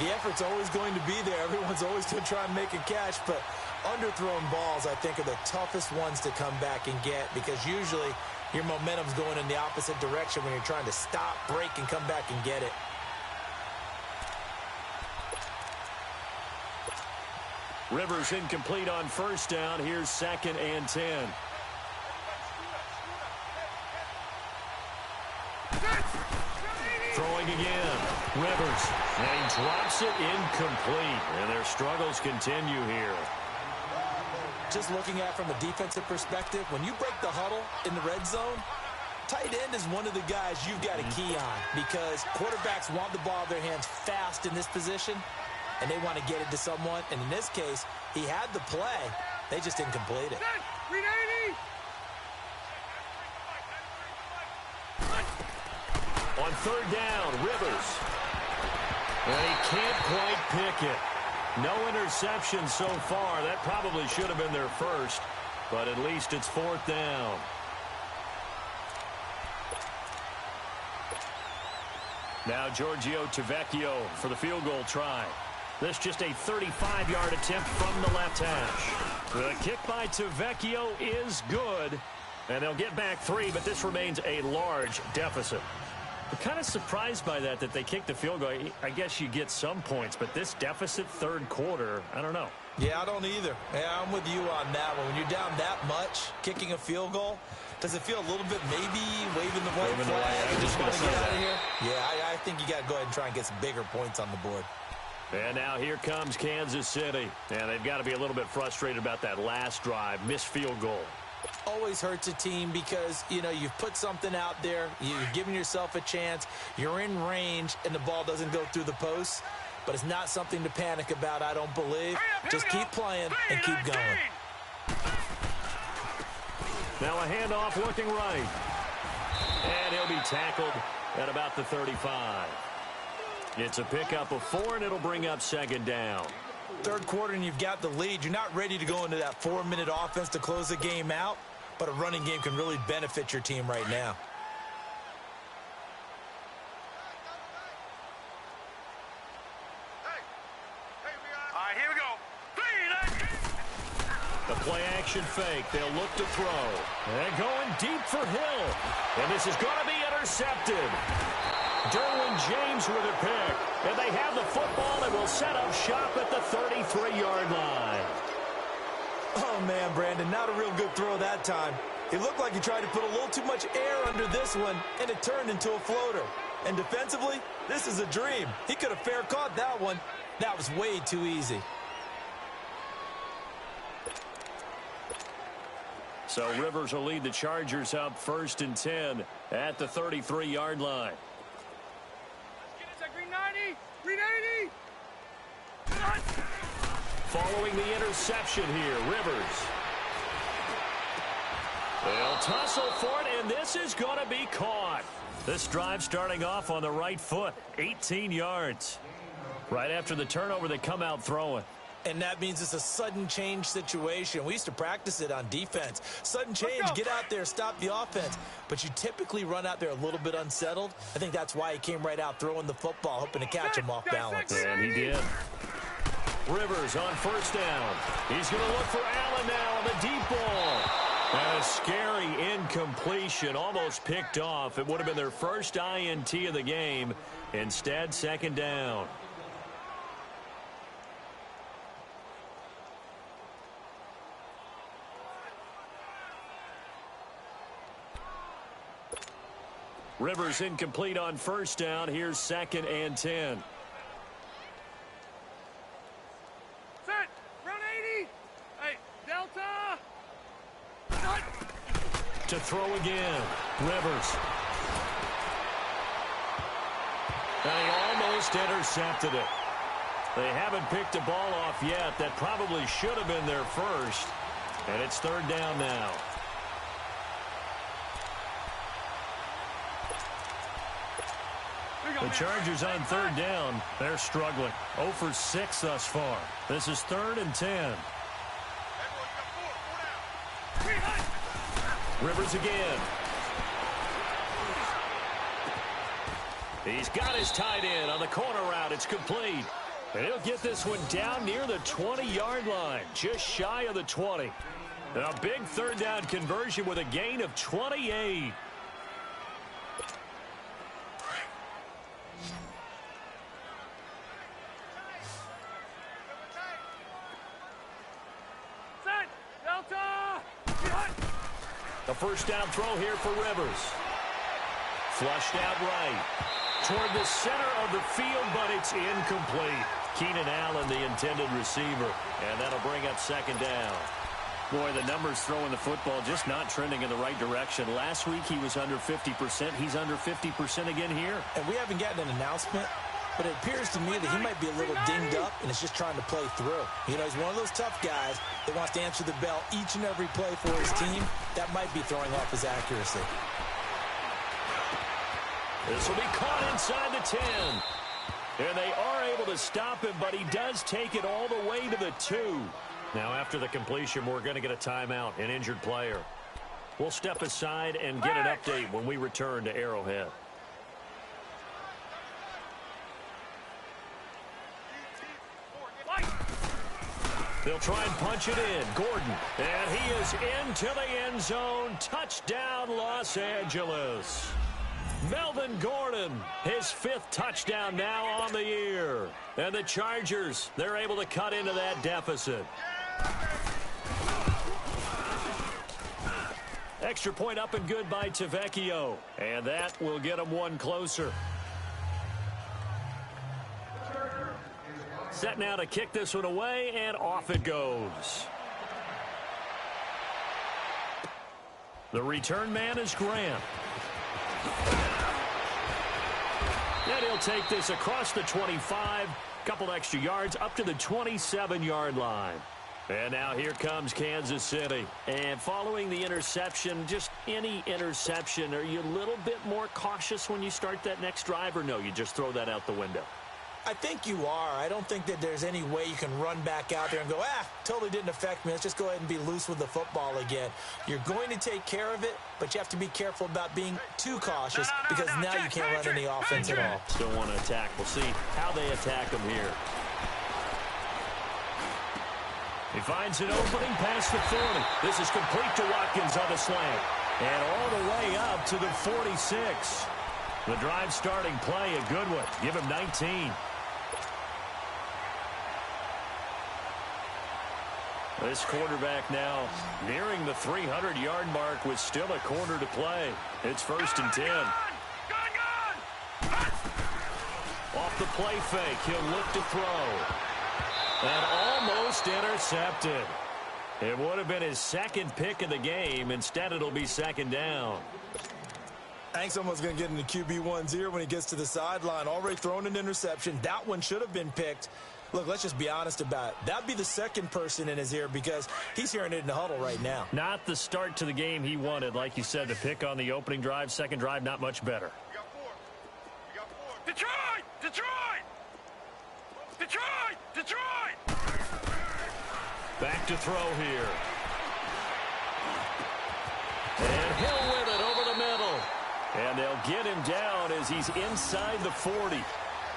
The effort's always going to be there. Everyone's always going to try and make a catch, but underthrown balls, I think, are the toughest ones to come back and get because usually your momentum's going in the opposite direction when you're trying to stop, break, and come back and get it. Rivers incomplete on first down. Here's 2nd and 10. Throwing again. Rivers. And he drops it incomplete. And their struggles continue here. Just looking at it from a defensive perspective, when you break the huddle in the red zone, tight end is one of the guys you've got to key on because quarterbacks want the ball in their hands fast in this position, and they want to get it to someone. And in this case, he had the play. They just didn't complete it. On 3rd down, Rivers. And he can't quite pick it. No interception so far. That probably should have been their first, but at least it's 4th down. Now Giorgio Tavecchio for the field goal try. This just a 35-yard attempt from the left hash. The kick by Tavecchio is good, and they'll get back 3, but this remains a large deficit. I'm kind of surprised by that they kicked the field goal. I guess you get some points, but this deficit 3rd quarter, I don't know. Yeah, I don't either. Yeah, I'm with you on that one. When you're down that much, kicking a field goal, does it feel a little bit maybe waving the white flag and just want to get out of here? Yeah, I think you got to go ahead and try and get some bigger points on the board. And now here comes Kansas City. And they've got to be a little bit frustrated about that last drive, missed field goal. Always hurts a team because, you know, you've put something out there, you're giving yourself a chance, you're in range, and the ball doesn't go through the post. But it's not something to panic about, I don't believe. Just keep playing and keep going. Now a handoff looking right. And he'll be tackled at about the 35. It's a pickup of 4, and it'll bring up 2nd down. 3rd quarter and you've got the lead. You're not ready to go into that 4-minute offense to close the game out, but a running game can really benefit your team right now. All right, here we go. The play action fake. They'll look to throw. And going deep for Hill. And this is going to be intercepted. Derwin James with a pick. And they have the football and will set up shop at the 33-yard line. Oh, man, Brandon, not a real good throw that time. It looked like he tried to put a little too much air under this one, and it turned into a floater. And defensively, this is a dream. He could have fair caught that one. That was way too easy. So Rivers will lead the Chargers up 1st and 10 at the 33-yard line. Green 90, green 80. Following the interception here, Rivers. They'll tussle for it, and this is going to be caught. This drive starting off on the right foot, 18 yards. Right after the turnover, they come out throwing. And that means it's a sudden change situation. We used to practice it on defense. Sudden change, get out there, stop the offense. But you typically run out there a little bit unsettled. I think that's why he came right out throwing the football, hoping to catch him off balance. And he did. Rivers on 1st down. He's going to look for Allen now on the deep ball. And a scary incompletion, almost picked off. It would have been their first INT of the game. Instead, 2nd down. Rivers incomplete on 1st down. Here's 2nd and 10. Set. Run 80. Hey, Delta. To throw again. Rivers. And he almost intercepted it. They haven't picked a ball off yet. That probably should have been their first. And it's 3rd down now. The Chargers on 3rd down. They're struggling. 0 for 6 thus far. This is 3rd and 10. Rivers again. He's got his tight end on the corner route. It's complete. And he'll get this one down near the 20-yard line, just shy of the 20. And a big 3rd down conversion with a gain of 28. first down throw here for Rivers. Flushed out right. Toward the center of the field, but it's incomplete. Keenan Allen, the intended receiver. And that'll bring up second down. Boy, the numbers throwing the football just not trending in the right direction. Last week he was under 50%. He's under 50% again here. And we haven't gotten an announcement, but it appears to me that he might be a little dinged up and is just trying to play through. You know, he's one of those tough guys that wants to answer the bell each and every play for his team. That might be throwing off his accuracy. This will be caught inside the 10. And they are able to stop him, but he does take it all the way to the 2. Now, after the completion, we're going to get a timeout, an injured player. We'll step aside and get an update when we return to Arrowhead. They'll try and punch it in. Gordon. And he is into the end zone. Touchdown, Los Angeles. Melvin Gordon, his 5th touchdown now on the year. And the Chargers, they're able to cut into that deficit. Extra point up and good by Tavecchio. And that will get him one closer. Set now to kick this one away, and off it goes. The return man is Grant. And he'll take this across the 25, couple extra yards up to the 27-yard line. And now here comes Kansas City. And following the interception, just any interception, are you a little bit more cautious when you start that next drive, or no, you just throw that out the window? I think you are. I don't think that there's any way you can run back out there and go, totally didn't affect me. Let's just go ahead and be loose with the football again. You're going to take care of it, but you have to be careful about being too cautious because now you can't run any offense at all. Still want to attack. We'll see how they attack him here. He finds an opening past the 40. This is complete to Watkins on the slant. And all the way up to the 46. The drive starting play, a good one. Give him 19. This quarterback now nearing the 300-yard mark with still a quarter to play. It's 1st and 10. Off the play fake, he'll look to throw. And almost intercepted. It would have been his 2nd pick of the game. Instead, it'll be 2nd down. I think someone's going to get into QB1-0 when he gets to the sideline. Already thrown an interception. That one should have been picked. Look, let's just be honest about it. That'd be the 2nd person in his ear because he's hearing it in the huddle right now. Not the start to the game he wanted. Like you said, the pick on the opening drive, 2nd drive, not much better. Detroit! Detroit! Detroit! Detroit! Back to throw here. And Hill with it over the middle. And they'll get him down as he's inside the 40.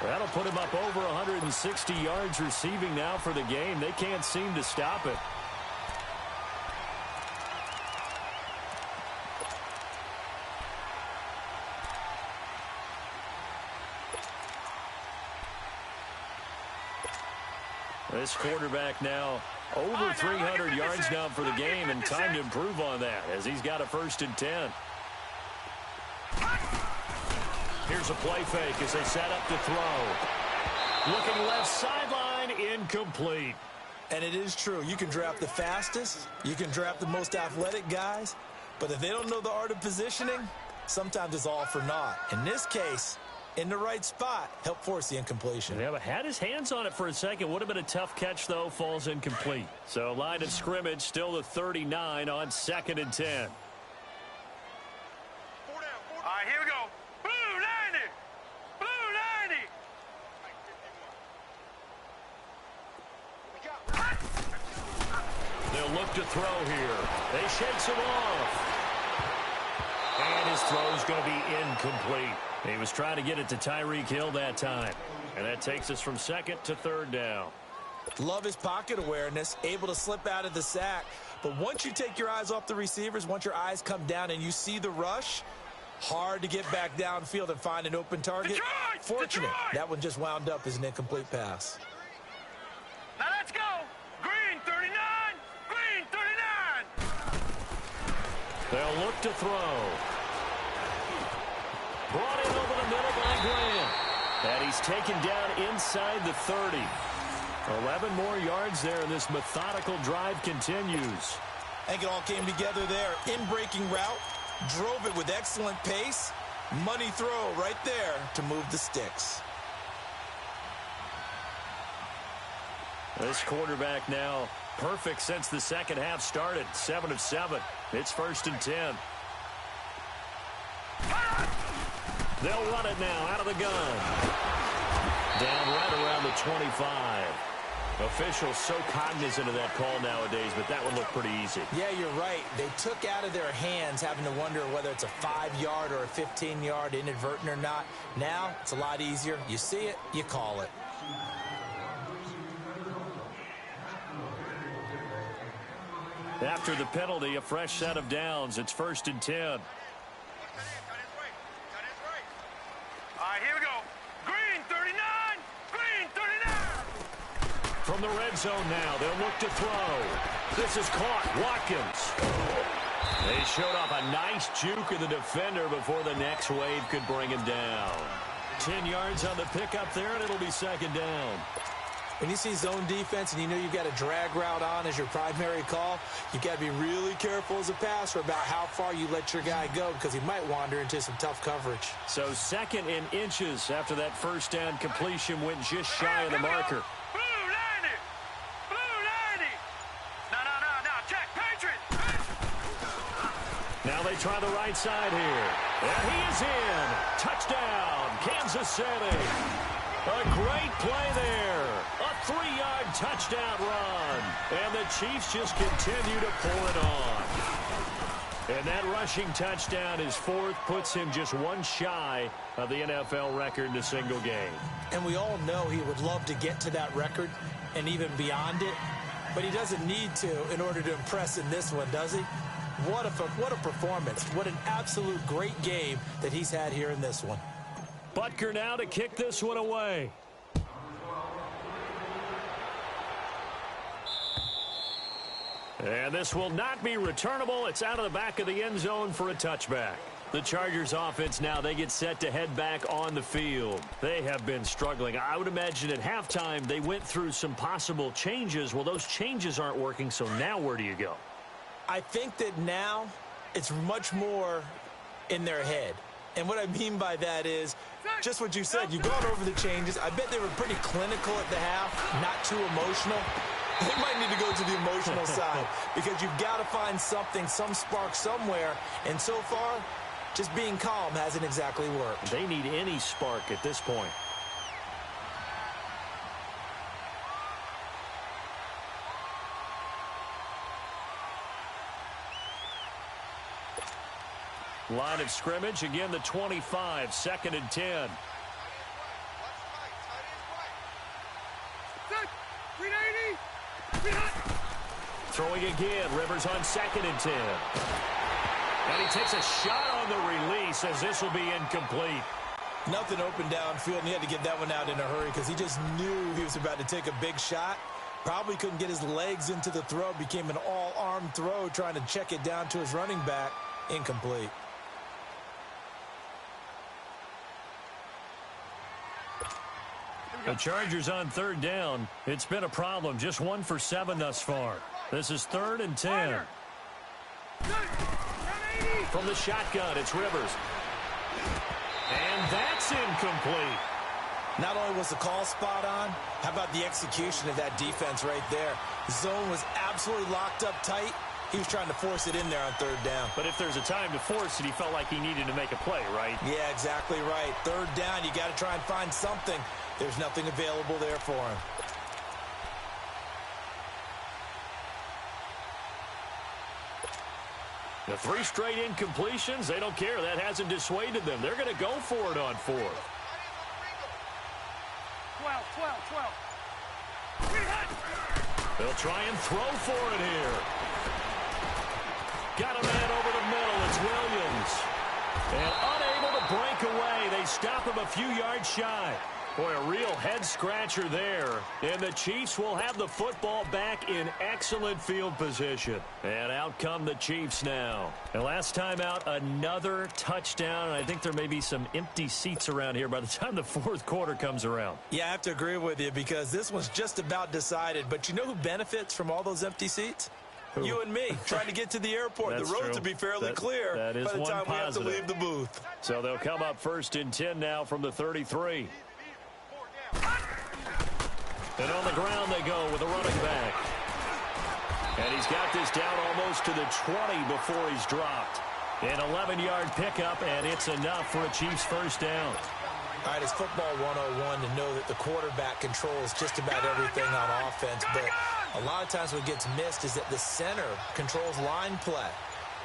That'll put him up over 160 yards receiving now for the game. They can't seem to stop it. This quarterback now over 300 yards now for the game, and time to improve on that as he's got a 1st and 10. Here's a play fake as they set up to throw. Looking left sideline, incomplete. And it is true. You can draft the fastest. You can draft the most athletic guys. But if they don't know the art of positioning, sometimes it's all for naught. In this case, in the right spot, help force the incompletion. Yeah, but had his hands on it for a second. Would have been a tough catch, though. Falls incomplete. So line of scrimmage, still the 39 on 2nd and 10. All right, here we go. Blue 90. Blue 90. They'll look to throw here. They shakes him off. And his throw's going to be incomplete. He was trying to get it to Tyreek Hill that time. And that takes us from 2nd to 3rd down. Love his pocket awareness, able to slip out of the sack. But once you take your eyes off the receivers, once your eyes come down and you see the rush, hard to get back downfield and find an open target. Fortunate, that one just wound up as an incomplete pass. Now let's go. Green 39. Green 39. They'll look to throw. Brought in over the middle by Grant. And he's taken down inside the 30. 11 more yards there, and this methodical drive continues. I think it all came together there. In-breaking route, drove it with excellent pace. Money throw right there to move the sticks. This quarterback now perfect since the second half started. 7 of 7. It's 1st and 10. They'll run it now out of the gun. Down right around the 25. Officials so cognizant of that call nowadays, but that would look pretty easy. Yeah, you're right. They took out of their hands having to wonder whether it's a 5-yard or a 15-yard inadvertent or not. Now, it's a lot easier. You see it, you call it. After the penalty, a fresh set of downs. It's 1st and 10. All right, here we go. Green, 39. Green, 39. From the red zone now, they'll look to throw. This is caught. Watkins. They showed off a nice juke of the defender before the next wave could bring him down. 10 yards on the pickup there, and it'll be 2nd down. When you see zone defense and you know you've got a drag route on as your primary call, you've got to be really careful as a passer about how far you let your guy go because he might wander into some tough coverage. So 2nd and inches after that first down completion went just shy of the marker. Blue 90. Blue 90. No. Check. Patriot. Now they try the right side here. And he is in. Touchdown, Kansas City. A great play there. A 3-yard touchdown run. And the Chiefs just continue to pull it on. And that rushing touchdown, his 4th, puts him just one shy of the NFL record in a single game. And we all know he would love to get to that record and even beyond it. But he doesn't need to in order to impress in this one, does he? What a performance. What an absolute great game that he's had here in this one. Butker now to kick this one away. And this will not be returnable. It's out of the back of the end zone for a touchback. The Chargers offense now, they get set to head back on the field. They have been struggling. I would imagine at halftime they went through some possible changes. Well, those changes aren't working, so now where do you go? I think that now it's much more in their head. And what I mean by that is just what you said. You've gone over the changes. I bet they were pretty clinical at the half, not too emotional. They might need to go to the emotional side because you've got to find something, some spark somewhere. And so far, just being calm hasn't exactly worked. They need any spark at this point. Line of scrimmage, again the 25, 2nd and 10. Throwing again, Rivers on 2nd and 10. And he takes a shot on the release as this will be incomplete. Nothing open downfield, and he had to get that one out in a hurry because he just knew he was about to take a big shot. Probably couldn't get his legs into the throw. Became an all-arm throw trying to check it down to his running back. Incomplete. The Chargers on 3rd down. It's been a problem. Just 1 for 7 thus far. This is 3rd and 10. From the shotgun, it's Rivers. And that's incomplete. Not only was the call spot on, how about the execution of that defense right there? The zone was absolutely locked up tight. He was trying to force it in there on 3rd down. But if there's a time to force it, he felt like he needed to make a play, right? Yeah, exactly right. 3rd down, you got to try and find something. There's nothing available there for him. The 3 straight incompletions, they don't care. That hasn't dissuaded them. They're going to go for it on 4th. 12. They'll try and throw for it here. Got a man over the middle. It's Williams. And unable to break away. They stop him a few yards shy. Boy, a real head-scratcher there. And the Chiefs will have the football back in excellent field position. And out come the Chiefs now. And last time out, another touchdown. And I think there may be some empty seats around here by the time the fourth quarter comes around. Yeah, I have to agree with you because this one's just about decided. But you know who benefits from all those empty seats? Who? You and me, trying to get to the airport. The roads will be fairly clear by the time we have to leave the booth. So they'll come up 1st and 10 now from the 33. And on the ground they go with a running back. And he's got this down almost to the 20 before he's dropped. An 11-yard pickup, and it's enough for a Chiefs first down. All right, it's football 101 to know that the quarterback controls just about everything on offense. But a lot of times what gets missed is that the center controls line play.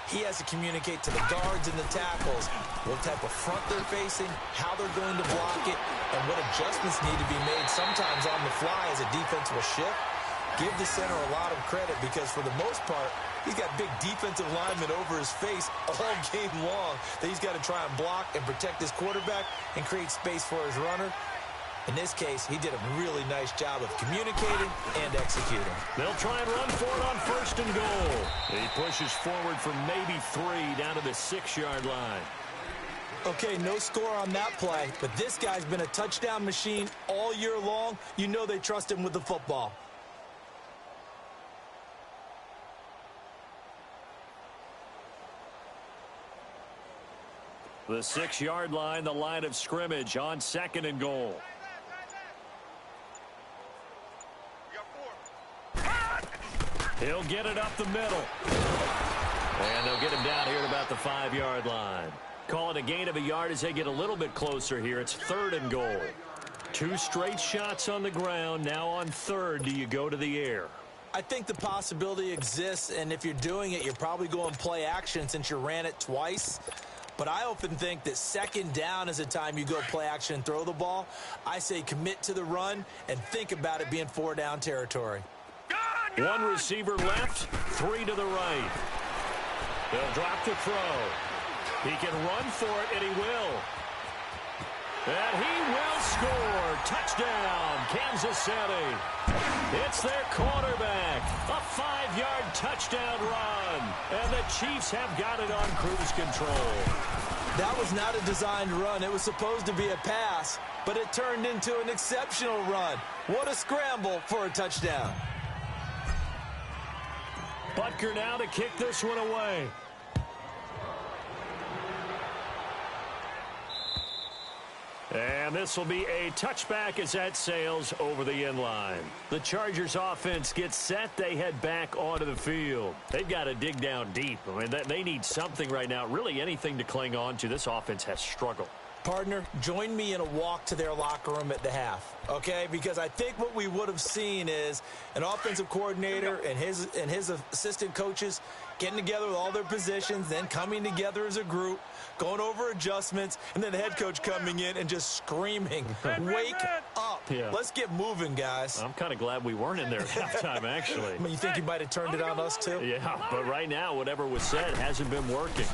He has to communicate to the guards and the tackles what type of front they're facing, how they're going to block it, and what adjustments need to be made sometimes on the fly as a defense will shift. Give the center a lot of credit because for the most part, he's got big defensive linemen over his face all game long that he's got to try and block and protect his quarterback and create space for his runner. In this case, he did a really nice job of communicating and executing. They'll try and run for it on 1st and goal. He pushes forward for maybe 3 down to the 6-yard line. Okay, no score on that play, but this guy's been a touchdown machine all year long. You know they trust him with the football. The 6-yard line, the line of scrimmage on 2nd and goal. He'll get it up the middle. And they'll get him down here at about the 5-yard line. Call it a gain of a yard as they get a little bit closer here. It's 3rd and goal. 2 straight shots on the ground. Now on 3rd, do you go to the air? I think the possibility exists, and if you're doing it, you're probably going play action since you ran it twice. But I often think that 2nd down is the time you go play action and throw the ball. I say commit to the run and think about it being 4-down territory. 1 receiver left, 3 to the right. They'll drop the throw. He can run for it, and he will. And he will score. Touchdown, Kansas City. It's their quarterback. A 5-yard touchdown run. And the Chiefs have got it on cruise control. That was not a designed run. It was supposed to be a pass, but it turned into an exceptional run. What a scramble for a touchdown. Butker now to kick this one away. And this will be a touchback as that sails over the end line. The Chargers offense gets set. They head back onto the field. They've got to dig down deep. I mean, they need something right now, really anything to cling on to. This offense has struggled. Partner, join me in a walk to their locker room at the half, okay? Because I think what we would have seen is an offensive coordinator and his assistant coaches getting together with all their positions, then coming together as a group, going over adjustments, and then the head coach coming in and just screaming, wake up. Yeah. Let's get moving, guys. I'm kind of glad we weren't in there at halftime, actually. I mean, you think you might have turned it on us, too? Yeah, but right now, whatever was said hasn't been working.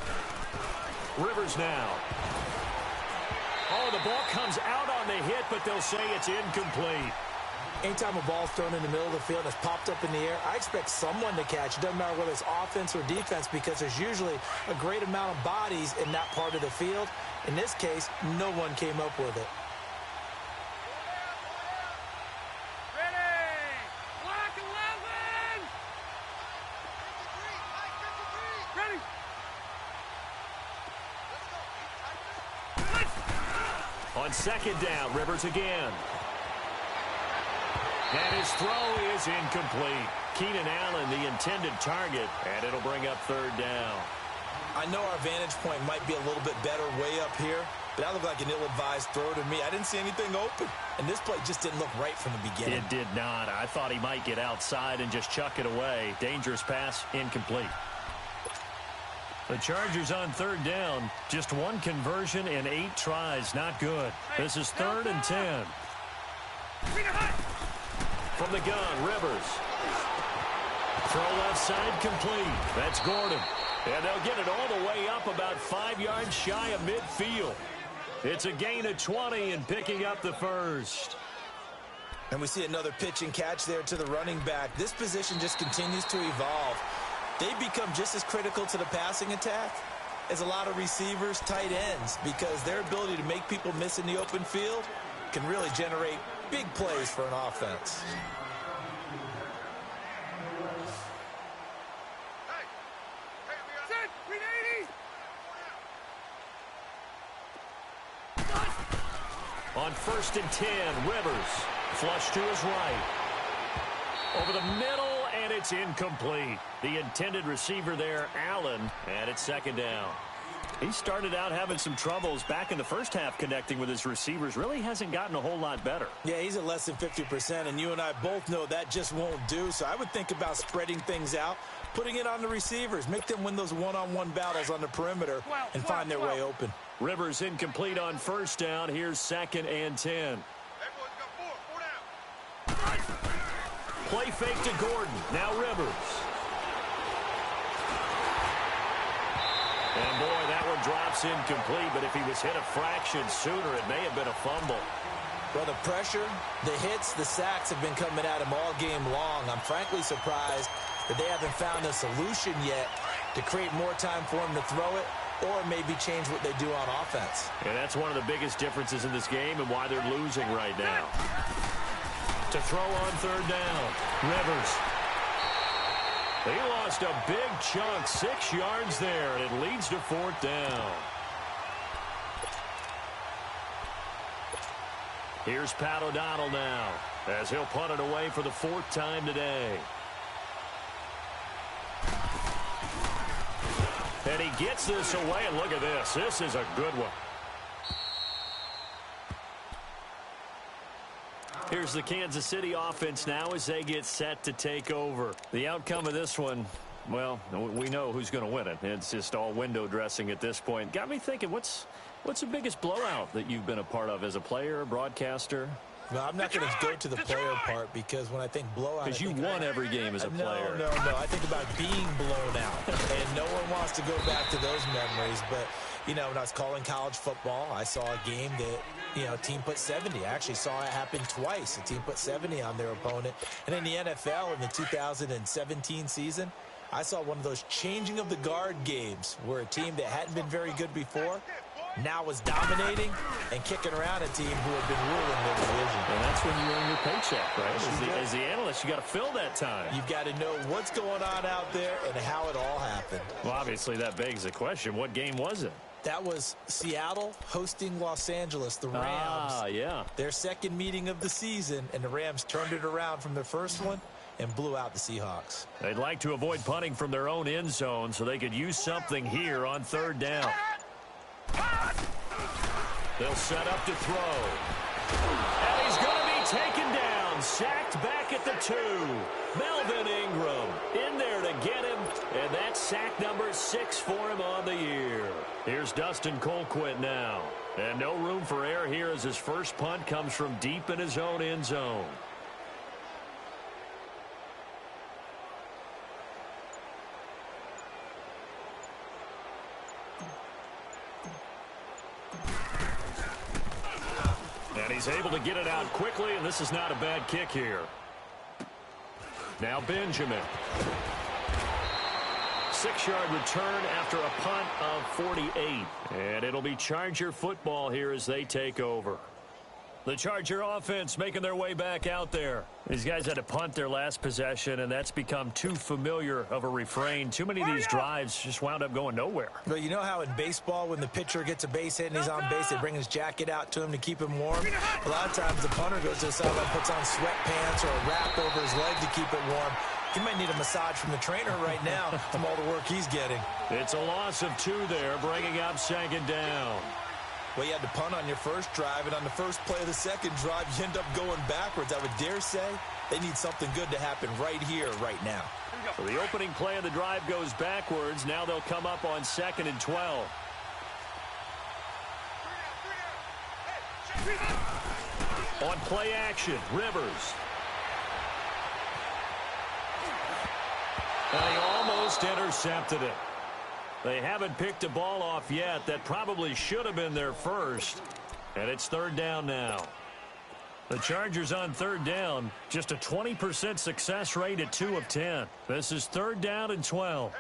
Rivers now. Oh, the ball comes out on the hit, but they'll say it's incomplete. Anytime a ball's thrown in the middle of the field and it's popped up in the air, I expect someone to catch. It doesn't matter whether it's offense or defense because there's usually a great amount of bodies in that part of the field. In this case, no one came up with it. Ready! Block 11! Ready! On 2nd down, Rivers again. And his throw is incomplete. Keenan Allen, the intended target, and it'll bring up 3rd down. I know our vantage point might be a little bit better way up here, but that looked like an ill-advised throw to me. I didn't see anything open, and this play just didn't look right from the beginning. It did not. I thought he might get outside and just chuck it away. Dangerous pass, incomplete. The Chargers on 3rd down. Just 1 conversion and 8 tries. Not good. This is 3rd and 10. From the gun, Rivers. Throw left side complete. That's Gordon. And they'll get it all the way up about 5 yards shy of midfield. It's a gain of 20 and picking up the first. And we see another pitch and catch there to the running back. This position just continues to evolve. They become just as critical to the passing attack as a lot of receivers, tight ends, because their ability to make people miss in the open field can really generate big plays for an offense. On 1st and 10, Rivers. Flush to his right. Over the middle, and it's incomplete. The intended receiver there, Allen, and it's 2nd down. He started out having some troubles back in the first half connecting with his receivers. Really hasn't gotten a whole lot better. Yeah, he's at less than 50%, and you and I both know that just won't do. So I would think about spreading things out, putting it on the receivers, make them win those one-on-one battles on the perimeter and find their way open. Rivers incomplete on 1st down. Here's 2nd and 10. Play fake to Gordon. Now Rivers. And boy, that one drops incomplete, but if he was hit a fraction sooner, it may have been a fumble. Well, the pressure, the hits, the sacks have been coming at him all game long. I'm frankly surprised that they haven't found a solution yet to create more time for him to throw it or maybe change what they do on offense. And that's one of the biggest differences in this game and why they're losing right now. To throw on 3rd down, Rivers. He lost a big chunk, 6 yards there, and it leads to 4th down. Here's Pat O'Donnell now, as he'll punt it away for the 4th time today. And he gets this away, and look at this. This is a good one. Here's the Kansas City offense now as they get set to take over. The outcome of this one, well, we know who's going to win it. It's just all window dressing at this point. Got me thinking, what's the biggest blowout that you've been a part of as a player, broadcaster? No, I'm not going to go to the player part because when I think blowout... Because you won every game as a player. No. I think about being blown out. And no one wants to go back to those memories. But, you know, when I was calling college football, I saw a game that, you know, a team put 70. I actually saw it happen twice. A team put 70 on their opponent. And in the NFL in the 2017 season, I saw one of those changing of the guard games where a team that hadn't been very good before now was dominating and kicking around a team who had been ruling their division. And that's when you earn your paycheck, right? As the analyst, you got to fill that time. You've got to know what's going on out there and how it all happened. Well, obviously, that begs the question, what game was it? That was Seattle hosting Los Angeles, the Rams. Ah, yeah. Their second meeting of the season, and the Rams turned it around from their first one and blew out the Seahawks. They'd like to avoid punting from their own end zone so they could use something here on 3rd down. They'll set up to throw. And he's going to be taken down. Sacked back at the 2. Melvin Ingram in there to get him. And that's sack number 6 for him on the year. Here's Dustin Colquitt now. And no room for error here as his first punt comes from deep in his own end zone. And he's able to get it out quickly, and this is not a bad kick here. Now Benjamin. 6-yard return after a punt of 48. And it'll be Charger football here as they take over. The Charger offense making their way back out there. These guys had to punt their last possession, and that's become too familiar of a refrain. Too many of these drives just wound up going nowhere. But you know how in baseball, when the pitcher gets a base hit and he's on base, they bring his jacket out to him to keep him warm? A lot of times the punter goes to the sideline, puts on sweatpants or a wrap over his leg to keep it warm. He might need a massage from the trainer right now from all the work he's getting. It's a loss of 2 there, bringing up 2nd down. Well, you had to punt on your first drive, and on the first play of the second drive, you end up going backwards. I would dare say they need something good to happen right here, right now. So the opening play of the drive goes backwards. Now they'll come up on 2nd and 12. On play action, Rivers. And he almost intercepted it. They haven't picked a ball off yet. That probably should have been their first. And it's third down now. The Chargers on third down, just a 20% success rate at 2 of 10. This is third down and 12.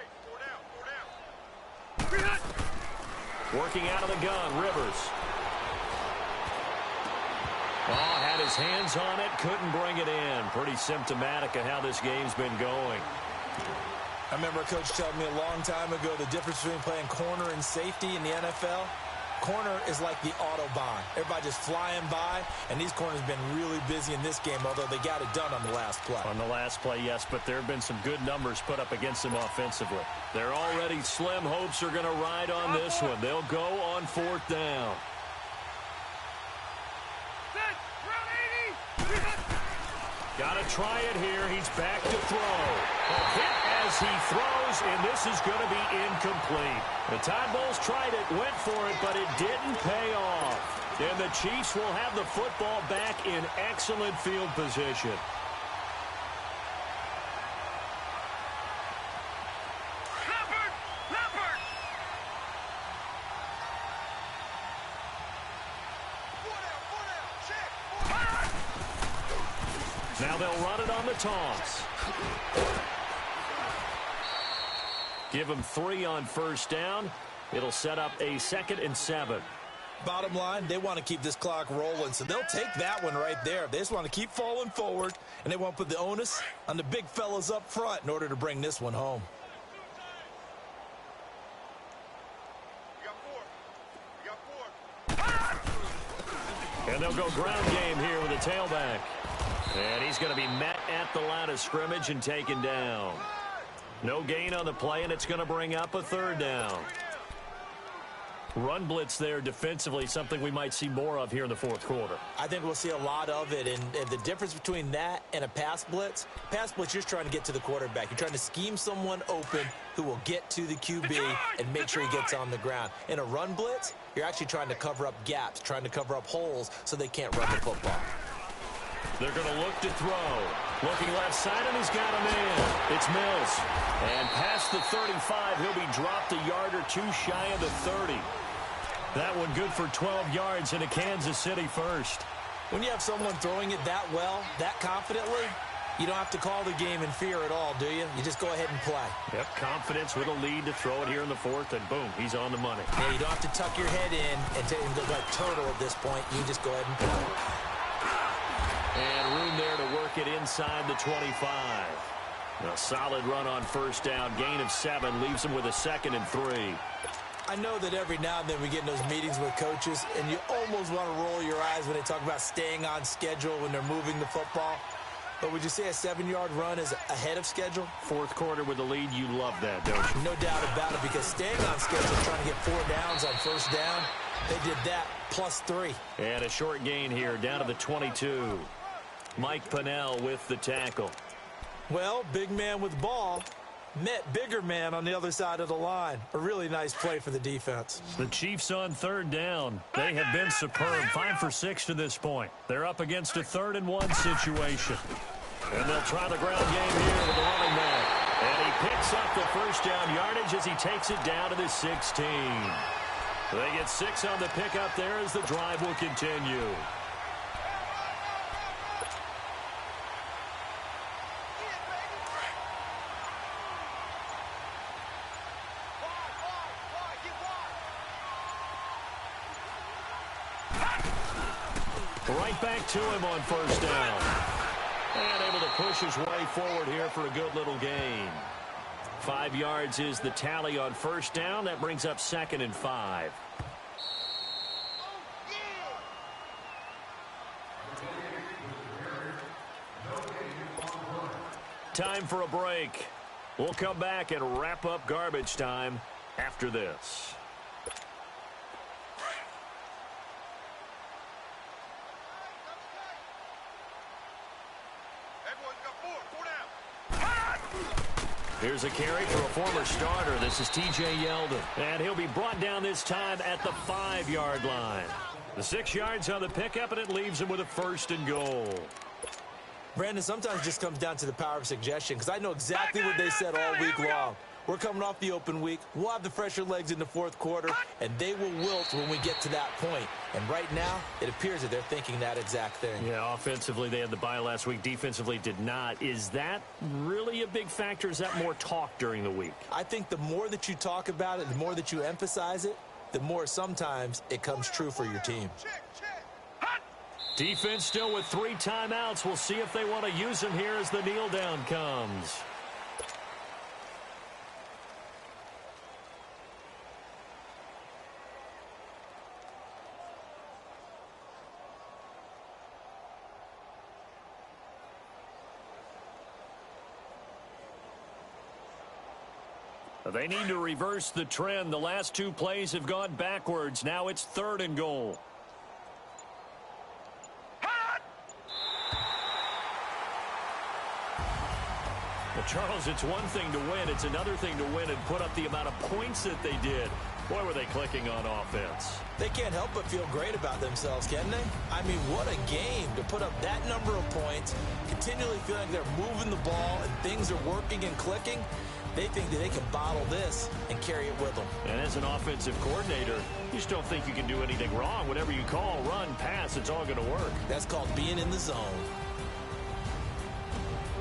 Working out of the gun, Rivers. Oh, had his hands on it, couldn't bring it in. Pretty symptomatic of how this game's been going. I remember a coach telling me a long time ago the difference between playing corner and safety in the NFL. Corner is like the Autobahn. Everybody just flying by, and these corners have been really busy in this game, although they got it done on the last play. On the last play, yes, but there have been some good numbers put up against them offensively. They're already slim hopes are going to ride on this one. They'll go on fourth down. Got to try it here. He's back to throw. A hit as he throws, and this is going to be incomplete. The Tide Bulls tried it, went for it, but it didn't pay off. And the Chiefs will have the football back in excellent field position. Now they'll run it on the toss. Give them 3 on first down. It'll set up a 2nd and 7. Bottom line, they want to keep this clock rolling, so they'll take that one right there. They just want to keep falling forward, and they won't put the onus on the big fellas up front in order to bring this one home. And they'll go ground game here with a tailback. And he's going to be met at the line of scrimmage and taken down. No gain on the play, and it's going to bring up a third down. Run blitz there defensively, something we might see more of here in the fourth quarter. I think we'll see a lot of it, and the difference between that and a pass blitz, you're just trying to get to the quarterback. You're trying to scheme someone open who will get to the QB and make sure he gets on the ground. In a run blitz, you're actually trying to cover up gaps, trying to cover up holes so they can't run the football. They're going to look to throw. Looking left side, and he's got him in. It's Mills. And past the 35, he'll be dropped a yard or 2 shy of the 30. That one good for 12 yards and a Kansas City first. When you have someone throwing it that well, that confidently, you don't have to call the game in fear at all, do you? You just go ahead and play. Yep, confidence with a lead to throw it here in the fourth, and boom, he's on the money. Yeah, you don't have to tuck your head in and go like turtle at this point. You just go ahead and play. And room there to work it inside the 25. A solid run on first down. Gain of 7 leaves him with a 2nd and 3. I know that every now and then we get in those meetings with coaches, and you almost want to roll your eyes when they talk about staying on schedule when they're moving the football. But would you say a 7-yard run is ahead of schedule? Fourth quarter with the lead, you love that, don't you? No doubt about it, because staying on schedule, trying to get 4 downs on first down, they did that plus 3. And a short gain here down to the 22. Mike Pennell with the tackle. Well, big man with the ball met bigger man on the other side of the line. A really nice play for the defense. The Chiefs on third down. They have been superb. 5 for 6 to this point. They're up against a 3rd and 1 situation. And they'll try the ground game here with the running back. And he picks up the first down yardage as he takes it down to the 16. They get 6 on the pickup there as the drive will continue. Right back to him on first down. And able to push his way forward here for a good little gain. 5 yards is the tally on first down. That brings up 2nd and 5. Time for a break. We'll come back and wrap up garbage time after this. Here's a carry for a former starter. This is T.J. Yeldon. And he'll be brought down this time at the 5-yard line. The 6 yards on the pickup, and it leaves him with a 1st and goal. Brandon, sometimes it just comes down to the power of suggestion, because I know exactly what they said all week long. We're coming off the open week. We'll have the fresher legs in the fourth quarter, and they will wilt when we get to that point. And right now, it appears that they're thinking that exact thing. Yeah, offensively, they had the bye last week. Defensively, did not. Is that really a big factor? Is that more talk during the week? I think the more that you talk about it, the more that you emphasize it, the more sometimes it comes true for your team. Defense still with 3 timeouts. We'll see if they want to use them here as the kneel down comes. They need to reverse the trend. The last 2 plays have gone backwards. Now it's 3rd and goal. Well, Charles, it's one thing to win. It's another thing to win and put up the amount of points that they did. Boy, were they clicking on offense. They can't help but feel great about themselves, can they? I mean, what a game to put up that number of points, continually feeling like they're moving the ball and things are working and clicking. They think that they can bottle this and carry it with them. And as an offensive coordinator, you just don't think you can do anything wrong. Whatever you call, run, pass, it's all going to work. That's called being in the zone.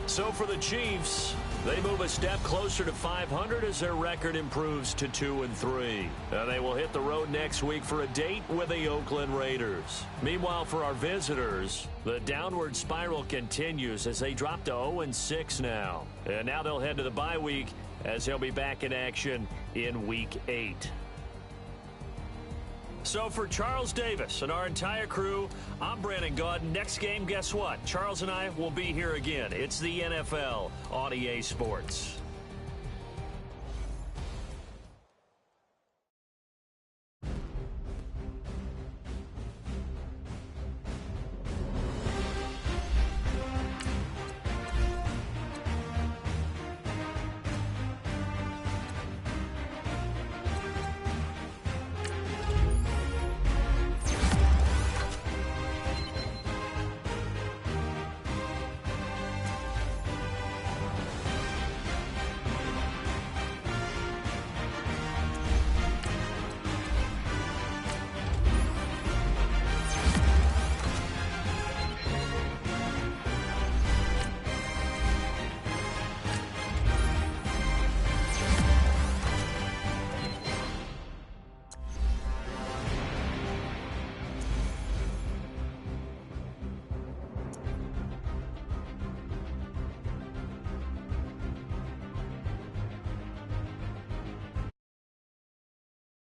So for the Chiefs, they move a step closer to 500 as their record improves to 2-3. And they will hit the road next week for a date with the Oakland Raiders. Meanwhile, for our visitors, the downward spiral continues as they drop to 0-6 now. And now they'll head to the bye week as they'll be back in action in Week 8. So for Charles Davis and our entire crew, I'm Brandon Gaudin. Next game, guess what? Charles and I will be here again. It's the NFL on EA Sports.